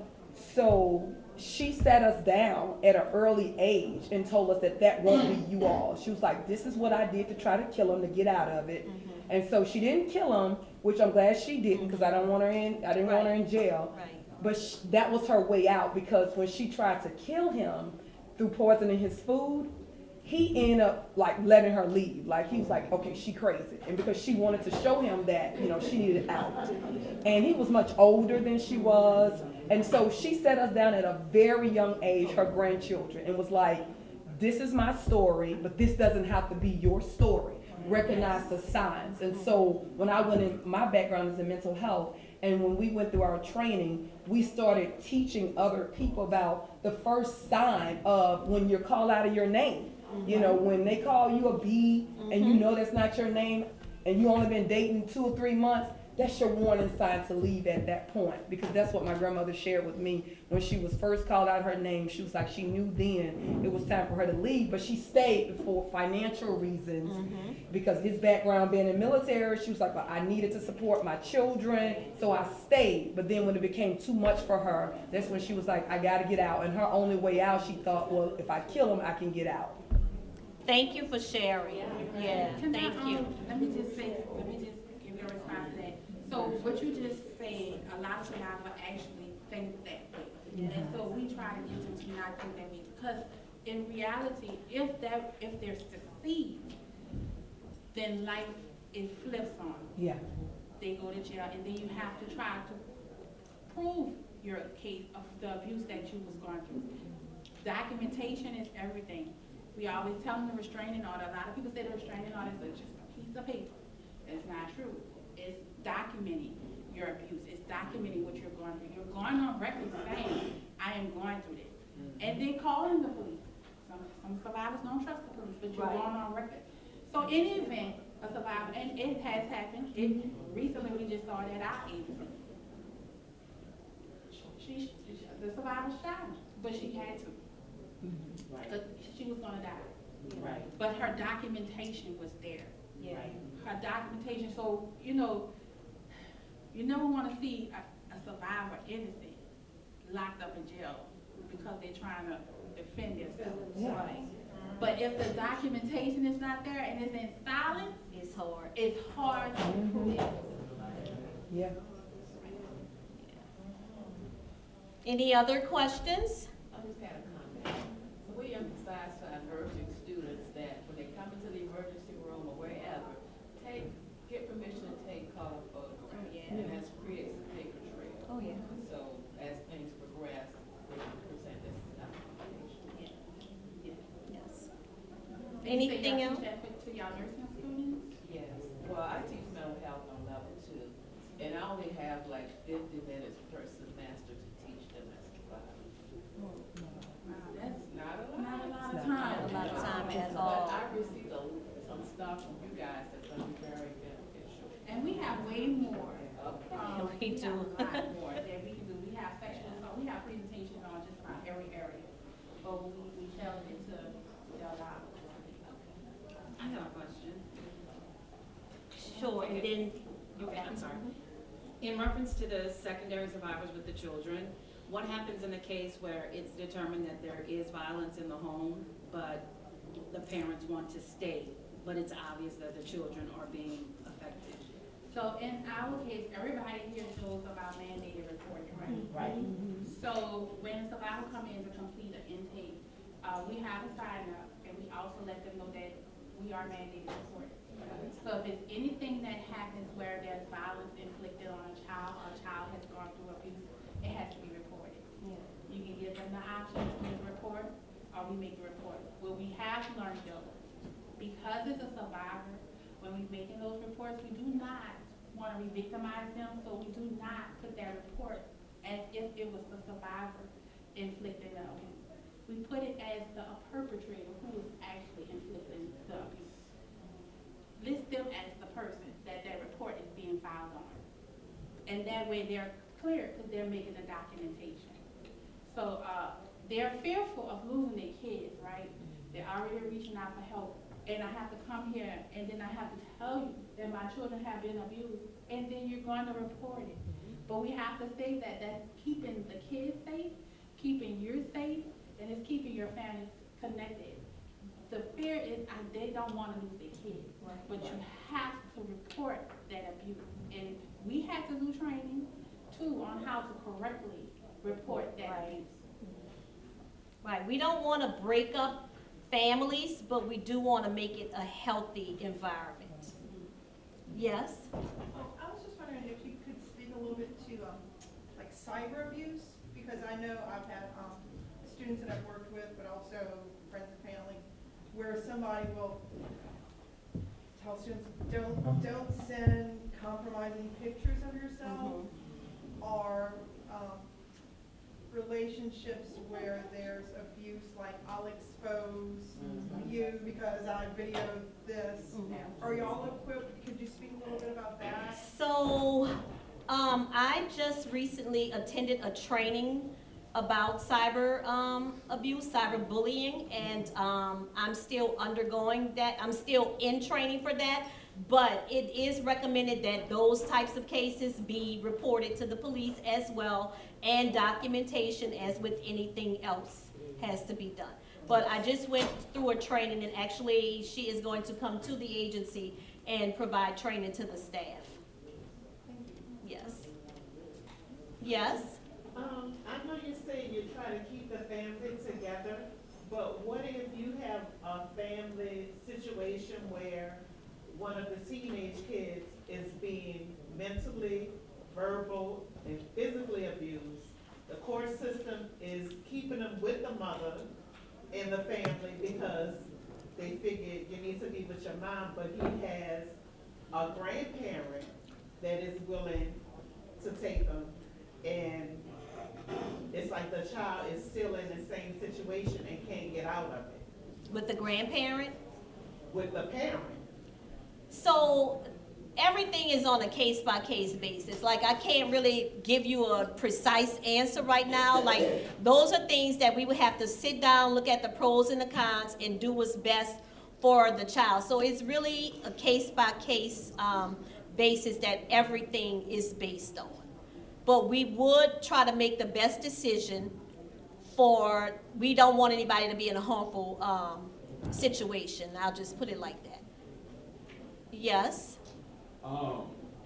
Speaker 15: So she sat us down at an early age and told us that won't be you all. She was like, this is what I did to try to kill him, to get out of it. And so she didn't kill him, which I'm glad she didn't because I didn't want her in jail.
Speaker 2: Right.
Speaker 15: But that was her way out because when she tried to kill him through poisoning his food, he ended up like letting her leave. Like he was like, okay, she crazy. And because she wanted to show him that, you know, she needed out. And he was much older than she was. And so she set us down at a very young age, her grandchildren, and was like, this is my story, but this doesn't have to be your story. Recognize the signs. And so when I went in, my background is in mental health, and when we went through our training, we started teaching other people about the first sign of when you're called out of your name. You know, when they call you a B and you know that's not your name and you only been dating 2 or 3 months, that's your warning sign to leave at that point, because that's what my grandmother shared with me when she was first called out her name. She was like, she knew then it was time for her to leave, but she stayed for financial reasons because his background being in military, she was like, well, I needed to support my children, so I stayed. But then when it became too much for her, that's when she was like, I gotta get out. And her only way out, she thought, well, if I kill him, I can get out.
Speaker 2: Thank you for sharing. Yeah,
Speaker 3: Can I,
Speaker 2: thank you.
Speaker 3: let me just give you a response to that. So what you just said, a lot of survivors actually think that way. And so we try to get them to not think that way, because in reality, if they're succeed, then life, it flips on them.
Speaker 15: Yeah.
Speaker 3: They go to jail, and then you have to try to prove your case of the abuse that you was going through. Documentation is everything. We always tell them the restraining order. A lot of people say the restraining order is just a piece of paper. It's not true. It's documenting your abuse. It's documenting what you're going through. You're going on record saying, I am going through this. And then calling the police. Some survivors don't trust the police, but you're going on record. So in the event a survivor, and it has happened, recently we just saw it at our agency. The survivor shot him, but she had to. Because she was gonna die.
Speaker 4: Right.
Speaker 3: But her documentation was there.
Speaker 2: Yeah.
Speaker 3: Her documentation, so, you know, you never wanna see a survivor innocent locked up in jail because they're trying to defend themselves.
Speaker 15: Yeah.
Speaker 3: Right. But if the documentation is not there and it's in silence,
Speaker 2: It's hard.
Speaker 3: it's hard to prove.
Speaker 15: Yeah.
Speaker 2: Any other questions?
Speaker 16: I just had a comment. So we emphasize to our emerging students that when they come into the emergency room or wherever, get permission to take color photographs.
Speaker 2: Yeah.
Speaker 16: And that creates a paper trail.
Speaker 2: Oh, yeah.
Speaker 16: So as things progress, they can present this documentation.
Speaker 2: Yes.
Speaker 3: Anything
Speaker 2: Anything else?
Speaker 3: To y'all nursing students?
Speaker 16: Yes. Well, I teach mental health on level 2, and I only have like 50 minutes per semester to teach them as a class.
Speaker 3: Wow, that's
Speaker 16: Not a
Speaker 3: not a lot of
Speaker 15: Not
Speaker 3: time.
Speaker 2: a lot of time at
Speaker 16: But
Speaker 2: all.
Speaker 16: I received some stuff from you guys that's going to be very beneficial.
Speaker 3: And we have way more.
Speaker 2: We
Speaker 3: We
Speaker 2: do.
Speaker 3: have a lot more that we can do. We have sections, we have presentations on just about every area. But we tell it to Delgado.
Speaker 17: I have a question.
Speaker 2: Sure, and then,
Speaker 17: Okay, I'm sorry. In reference to the secondary survivors with the children, what happens in a case where it's determined that there is violence in the home, but the parents want to stay, but it's obvious that the children are being affected?
Speaker 3: So in our case, everybody here knows about mandated reporting, right?
Speaker 4: Right.
Speaker 3: So when a survivor comes in to complete an intake, we have a sign up, and we also let them know that we are mandated reporting. So if it's anything that happens where there's violence inflicted on a child, or a child has gone through abuse, it has to be reported.
Speaker 2: yeah.
Speaker 3: You can give them the option to make a report, or we make the report. What we have learned though, because it's a survivor, when we're making those reports, we do not want to re-victimize them, so we do not put that report as if it was the survivor inflicting the abuse. We put it as the perpetrator who is actually inflicting the abuse. List them as the person that report is being filed on. And that way they're clear because they're making the documentation. So they're fearful of losing their kids, right? They're already reaching out for help. And I have to come here and then I have to tell you that my children have been abused, and then you're going to report it. But we have to say that that's keeping the kids safe, keeping you safe, and it's keeping your family connected. The fear is they don't want to lose their kids, but you have to report that abuse. And we had to do training too on how to correctly report that abuse.
Speaker 2: Right, we don't want to break up families, but we do want to make it a healthy environment. Yes?
Speaker 18: I was just wondering if you could speak a little bit to like cyber abuse, because I know I've had students that I've worked with, but also friends and family, where somebody will tell students, don't send compromising pictures of yourself, or relationships where there's abuse, like I'll expose you because I videoed this. Are y'all equipped? Could you speak a little bit about that?
Speaker 2: So, I just recently attended a training about cyber abuse, cyber bullying, and I'm still undergoing that. I'm still in training for that, but it is recommended that those types of cases be reported to the police as well, and documentation, as with anything else, has to be done. But I just went through a training, and actually she is going to come to the agency and provide training to the staff. Yes. Yes?
Speaker 19: I know you're saying you try to keep the family together, but what if you have a family situation where one of the teenage kids is being mentally, verbal, and physically abused? The court system is keeping them with the mother in the family because they figure you need to be with your mom, but he has a grandparent that is willing to take them, and it's like the child is still in the same situation and can't get out of it.
Speaker 2: With the grandparent?
Speaker 19: With the parent.
Speaker 2: So everything is on a case-by-case basis. Like, I can't really give you a precise answer right now. Like, those are things that we would have to sit down, look at the pros and the cons, and do what's best for the child. So it's really a case-by-case basis that everything is based on. But we would try to make the best decision we don't want anybody to be in a harmful situation. I'll just put it like that. Yes?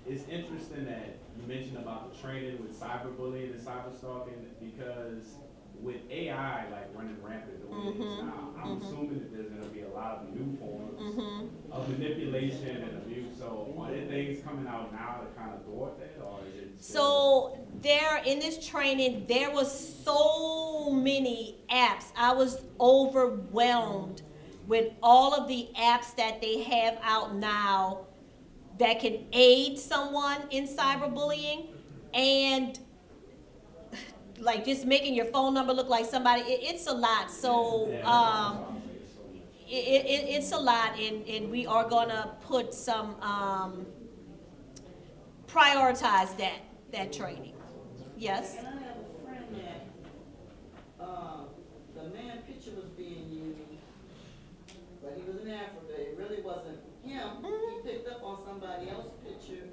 Speaker 20: It's interesting that you mentioned about the training with cyberbullying and cyberstalking, because with AI like running rampant the way it is now, I'm assuming that there's going to be a lot of new forms of manipulation and abuse. So are there things coming out now to kind of thwart that, or is it?
Speaker 2: So there, in this training, there was so many apps. I was overwhelmed with all of the apps that they have out now that can aid someone in cyberbullying, and like just making your phone number look like somebody. It's a lot. So it's a lot, and we are gonna put some prioritize that training. Yes.
Speaker 5: And I have a friend that the man picture was being used, but he was in Africa. It really wasn't him. He picked up on somebody else's picture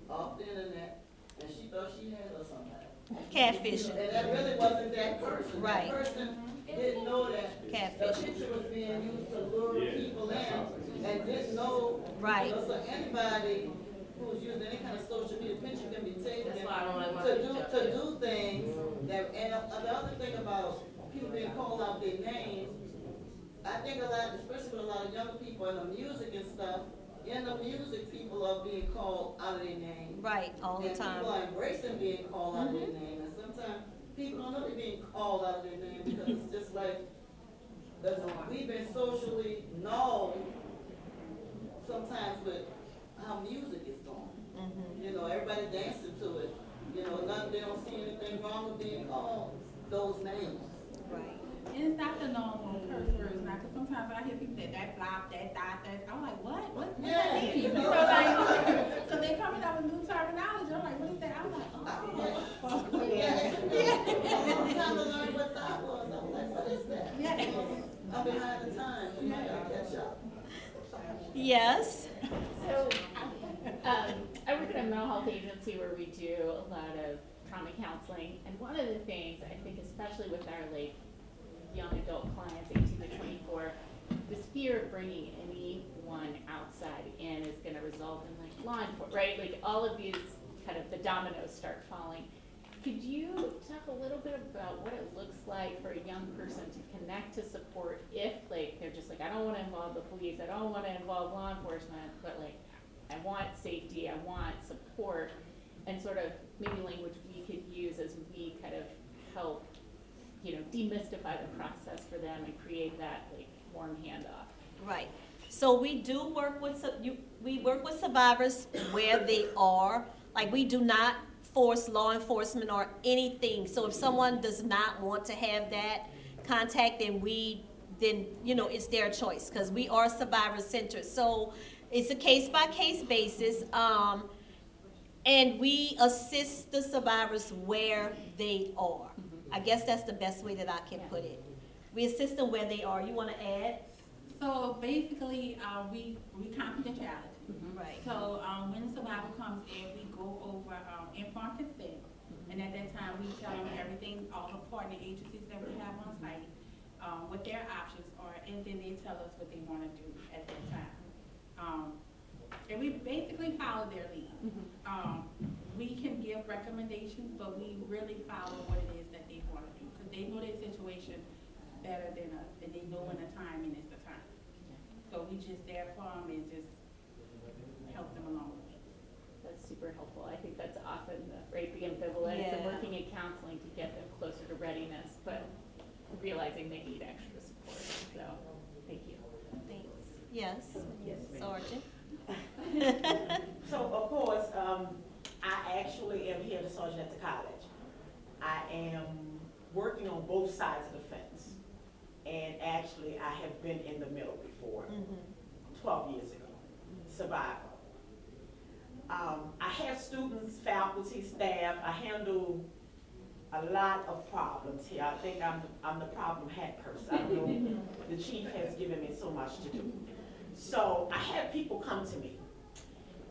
Speaker 5: off the internet, and she thought she had her somebody.
Speaker 2: Catfishing.
Speaker 5: And that really wasn't that person.
Speaker 2: Right.
Speaker 5: That person didn't know that the picture was being used to lure people in, and didn't know.
Speaker 2: Right.
Speaker 5: You know, so anybody who's using any kind of social media picture can be taken
Speaker 4: That's why I don't like my
Speaker 5: to do things that. And the other thing about people being called out their names, I think a lot, especially with a lot of younger people in the music and stuff. In the music, people are being called out of their name.
Speaker 2: Right, all the time.
Speaker 5: And people are embracing being called out of their name. And sometimes people don't know they're being called out of their name because it's just like, we've been socially known sometimes with how music is going. You know, everybody dancing to it. You know, they don't see anything wrong with being called those names.
Speaker 2: Right.
Speaker 3: And it's not the normal curse words now, because sometimes I hear people that flop, that dot, that. I'm like, what? What does that mean? You know, like, so they coming up with new terminology. I'm like, what is that? I'm like, oh.
Speaker 5: I'm trying to learn what that was. I'm like, what is that?
Speaker 3: Yeah.
Speaker 5: I'm behind the times. You might gotta catch up.
Speaker 2: Yes.
Speaker 21: So, I work at a mental health agency where we do a lot of trauma counseling, and one of the things I think, especially with our young adult clients, 18 to 24, this fear of bringing anyone outside in is going to result in law enforcement, right? Like all of these kind of the dominoes start falling. Could you talk a little bit about what it looks like for a young person to connect to support if they're just like, I don't want to involve the police, I don't want to involve law enforcement, but I want safety, I want support, and sort of maybe language we could use as we kind of help demystify the process for them and create that warm handoff.
Speaker 2: Right. So we do work with survivors where they are. Like, we do not force law enforcement or anything. So if someone does not want to have that contact, then it's their choice, because we are survivor centered. So it's a case-by-case basis, and we assist the survivors where they are. I guess that's the best way that I can put it. We assist them where they are. You want to add?
Speaker 3: So basically, we confidentiality.
Speaker 2: Right.
Speaker 3: So when the survivor comes in, we go over informed consent, and at that time we tell them everything, all the partner agencies that we have on site, what their options are, and then they tell us what they wanna do at that time. And we basically follow their lead. We can give recommendations, but we really follow what it is that they wanna do, because they know their situation better than us, and they know when the timing is the time. So we just there for them and just help them along the way.
Speaker 21: That's super helpful. I think that's often the ambivalence and
Speaker 2: Yeah.
Speaker 21: working in counseling to get them closer to readiness, but realizing they need extra support. So, thank you.
Speaker 2: Thanks. Yes.
Speaker 1: Yes, ma'am.
Speaker 2: Sergeant.
Speaker 1: So, of course, I actually am here as sergeant at the college. I am working on both sides of the fence. And actually, I have been in the middle before, 12 years ago, survivor. I have students, faculty, staff. I handle a lot of problems here. I think I'm the problem hat person. I don't know, the chief has given me so much to do. So I have people come to me,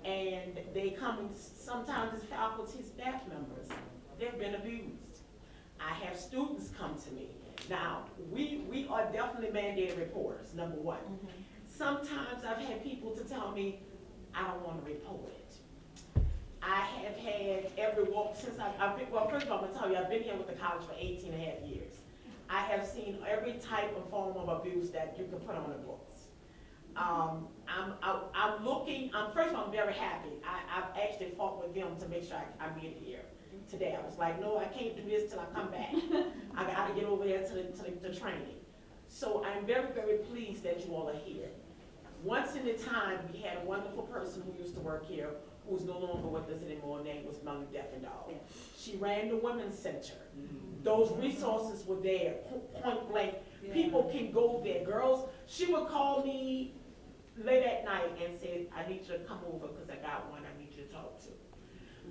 Speaker 1: and they come sometimes as faculty, staff members. They've been abused. I have students come to me. Now, we are definitely mandated reporters, number one. Sometimes I've had people to tell me, I don't want to report it. I have had every walk since I've been, well, first of all, I'm gonna tell you, I've been here with the college for 18 and a half years. I have seen every type of form of abuse that you can put on the books. I'm looking, first of all, I'm very happy. I've actually fought with them to make sure I made it here today. I was like, no, I can't do this till I come back. I gotta get over there to the training. So I'm very, very pleased that you all are here. Once in a time, we had a wonderful person who used to work here, who's no longer with us anymore. Her name was Melanie Delgado. She ran the women's center. Those resources were there, point blank. People can go there. Girls, she would call me late at night and say, I need you to come over because I got one I need you to talk to.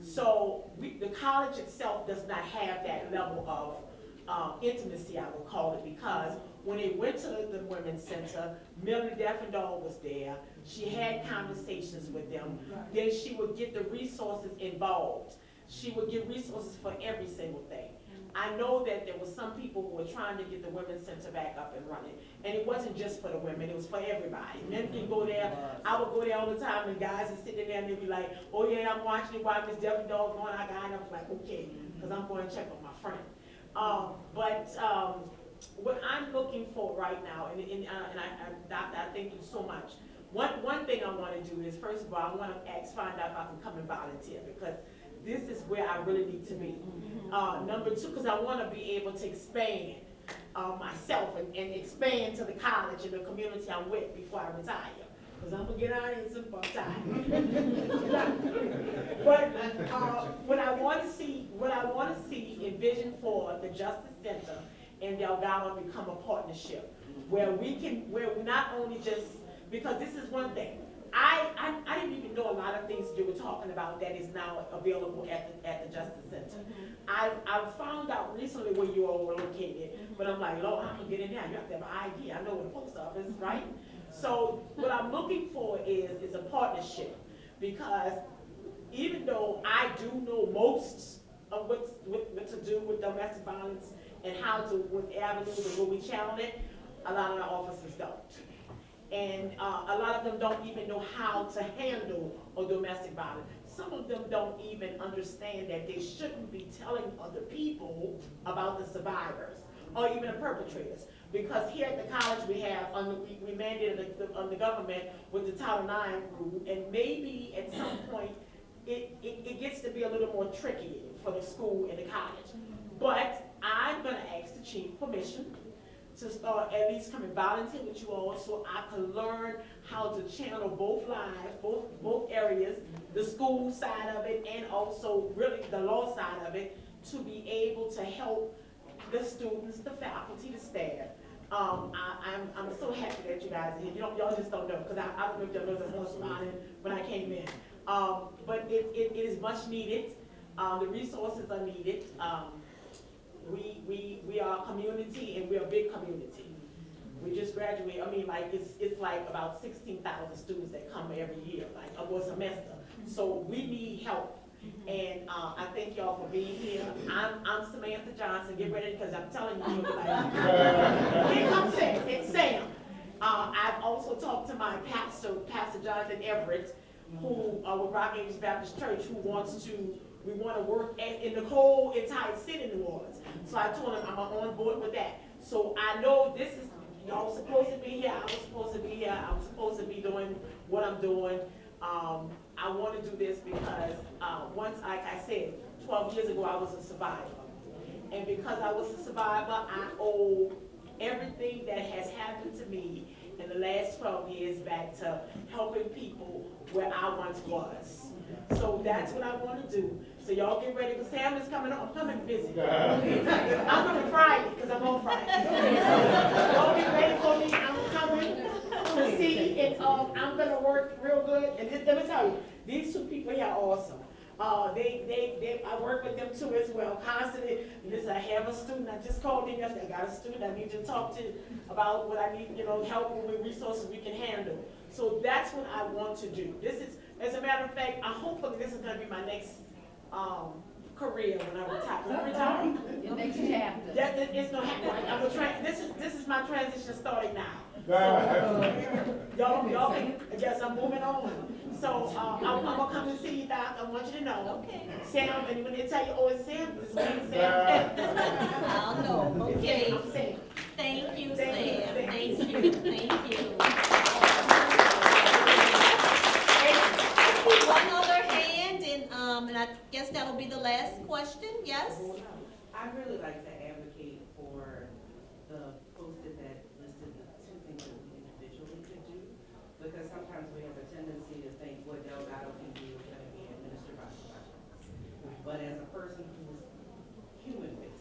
Speaker 1: So the college itself does not have that level of intimacy, I would call it, because when they went to the women's center, Melanie Delgado was there. She had conversations with them. Then she would get the resources involved. She would get resources for every single thing. I know that there were some people who were trying to get the women's center back up and running. And it wasn't just for the women, it was for everybody. Men can go there. I would go there all the time, and guys are sitting there and they'd be like, oh yeah, I'm watching it while Miss Delgado going. I got it. I was like, okay, because I'm going to check on my friend. What I'm looking for right now, and I thank you so much. One thing I want to do is, first of all, I want to find out if I can come and volunteer, because this is where I really need to be. Number two, because I want to be able to expand myself and expand to the college and the community I'm with before I retire. Because I'm going to get out here some fun time. But what I want to see, envision for the Justice Center and Delgado become a partnership where we not only just, because this is one thing, I didn't even know a lot of things you were talking about that is now available at the Justice Center. I've found out recently where you all were located, but I'm like, Lord, how can I get in there? You have to have an ID. I know where the post office is, right? So what I'm looking for is a partnership, because even though I do know most of what to do with domestic violence and how to, with avenues and where we channel it, a lot of our officers don't. And a lot of them don't even know how to handle a domestic violence. Some of them don't even understand that they shouldn't be telling other people about the survivors or even the perpetrators. Because here at the college we have, we mandated the government with the Title IX rule, and maybe at some point it gets to be a little more tricky for the school and the college. But I'm gonna ask the chief permission to start at least come and volunteer with you all, so I can learn how to channel both lives, both areas, the school side of it and also really the law side of it, to be able to help the students, the faculty, the staff. I'm so happy that you guys are here. Y'all just don't know, because I don't know if y'all know that I was smiling when I came in. But it is much needed. The resources are needed. We are a community, and we're a big community. We just graduated. I mean, like it's like about 16,000 students that come every year, like a semester. So we need help. And I thank y'all for being here. I'm Samantha Johnson. Get ready, because I'm telling you, you'll be like, here comes Sam. It's Sam. I've also talked to my pastor, Pastor Jonathan Everett, who with Rock Angels Baptist Church, who we want to work in the whole entire city of New Orleans. So I told him I'm on board with that. So I know this is, y'all supposed to be here. I was supposed to be here. I was supposed to be doing what I'm doing. I want to do this because once, like I said, 12 years ago, I was a survivor. And because I was a survivor, I owe everything that has happened to me in the last 12 years back to helping people where I once was. So that's what I want to do. So y'all get ready, because Sam is coming on. I'm coming busy. I'm coming Friday, because I'm on Friday. So y'all get ready for me. I'm coming to see, and I'm going to work real good. And let me tell you, these two people here are awesome. I work with them too as well, constantly. Listen, I have a student, I just called in yesterday, I got a student I need to talk to about what I need, help with resources we can handle. So that's what I want to do. This is, as a matter of fact, hopefully this is going to be my next career when I retire. When I retire,
Speaker 4: Your next chapter.
Speaker 1: It's going to happen. This is my transition starting now. So, y'all can, yes, I'm moving on. So I'm gonna come and see you, Doc. I want you to know.
Speaker 2: Okay.
Speaker 1: Sam, and when they tell you, oh, it's Sam, this is Sam.
Speaker 2: I'll know. Okay.
Speaker 1: I'm Sam.
Speaker 2: Thank you,
Speaker 1: Thank you.
Speaker 2: Sam. Thank you. Thank you. I see one other hand, and I guess that'll be the last question. Yes.
Speaker 6: I'd really like to advocate for the post-it that listed the two things that we individually could do, because sometimes we have a tendency to think what Delgado can do is going to be administered by professionals. But as a person who's human-facing,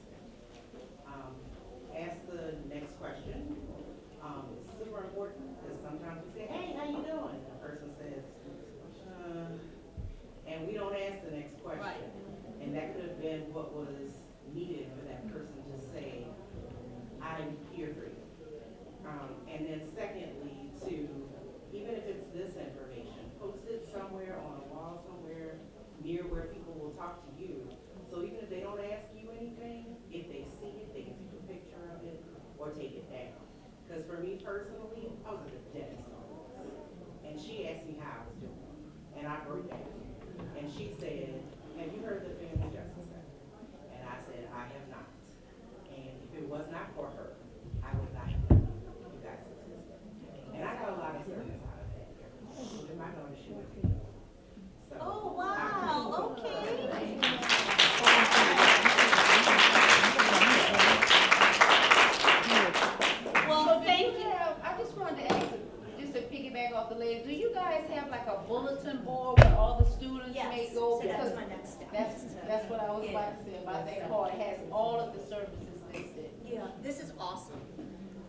Speaker 6: ask the next question. It's super important, because sometimes we say, hey, how you doing? And the person says, and we don't ask the next question. Right. And that could have been what was needed for that person to say, I'm here for you. And then secondly, even if it's this information, post it somewhere on a wall somewhere near where people will talk to you. So even if they don't ask you anything, if they see it, they can take a picture of it or take it down. Because for me personally, I was at the dentist office, and she asked me how I was doing, and I broke down. And she said, have you heard the Family Justice Center? And I said, I have not. And if it was not for her, I would not have known you guys existed. And I got a lot of service out of that. My daughter, she was here. So,
Speaker 2: Oh, wow. Okay. Well, thank you.
Speaker 4: I just wanted to ask, just to piggyback off the lady, do you guys have like a bulletin board where all the students may go?
Speaker 22: So
Speaker 4: Because
Speaker 22: that's my next step.
Speaker 4: that's what I was about to say about that card. It has all of the services listed.
Speaker 22: Yeah, this is awesome.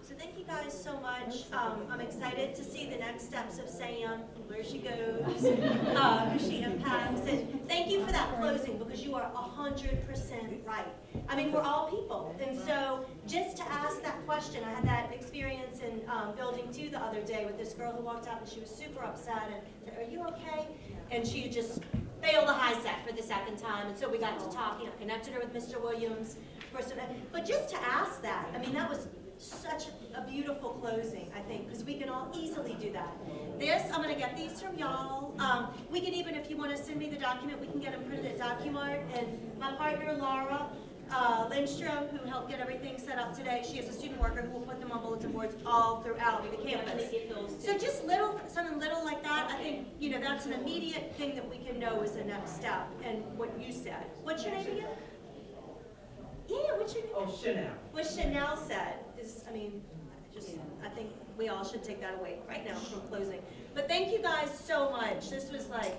Speaker 22: So thank you guys so much. I'm excited to see the next steps of Sam, where she goes, who she impacts. And thank you for that closing, because you are 100% right. I mean, we're all people. And so just to ask that question, I had that experience in Building 2 the other day with this girl who walked up and she was super upset and said, are you okay? And she just failed the high set for the second time. And so we got to talking. I connected her with Mr. Williams. But just to ask that, I mean, that was such a beautiful closing, I think, because we can all easily do that. This, I'm going to get these from y'all. We can even, if you want to send me the document, we can get them printed at DocuMart. And my partner, Laura Lindstrom, who helped get everything set up today, she is a student worker who will put them on bulletin boards all throughout the campus. So just something little like that, I think, that's an immediate thing that we can know is the next step. And what you said. What's your name again? Yeah, what's your name?
Speaker 6: Oh, Chanel.
Speaker 22: What Chanel said is, I think we all should take that away right now from closing. But thank you guys so much. This was like,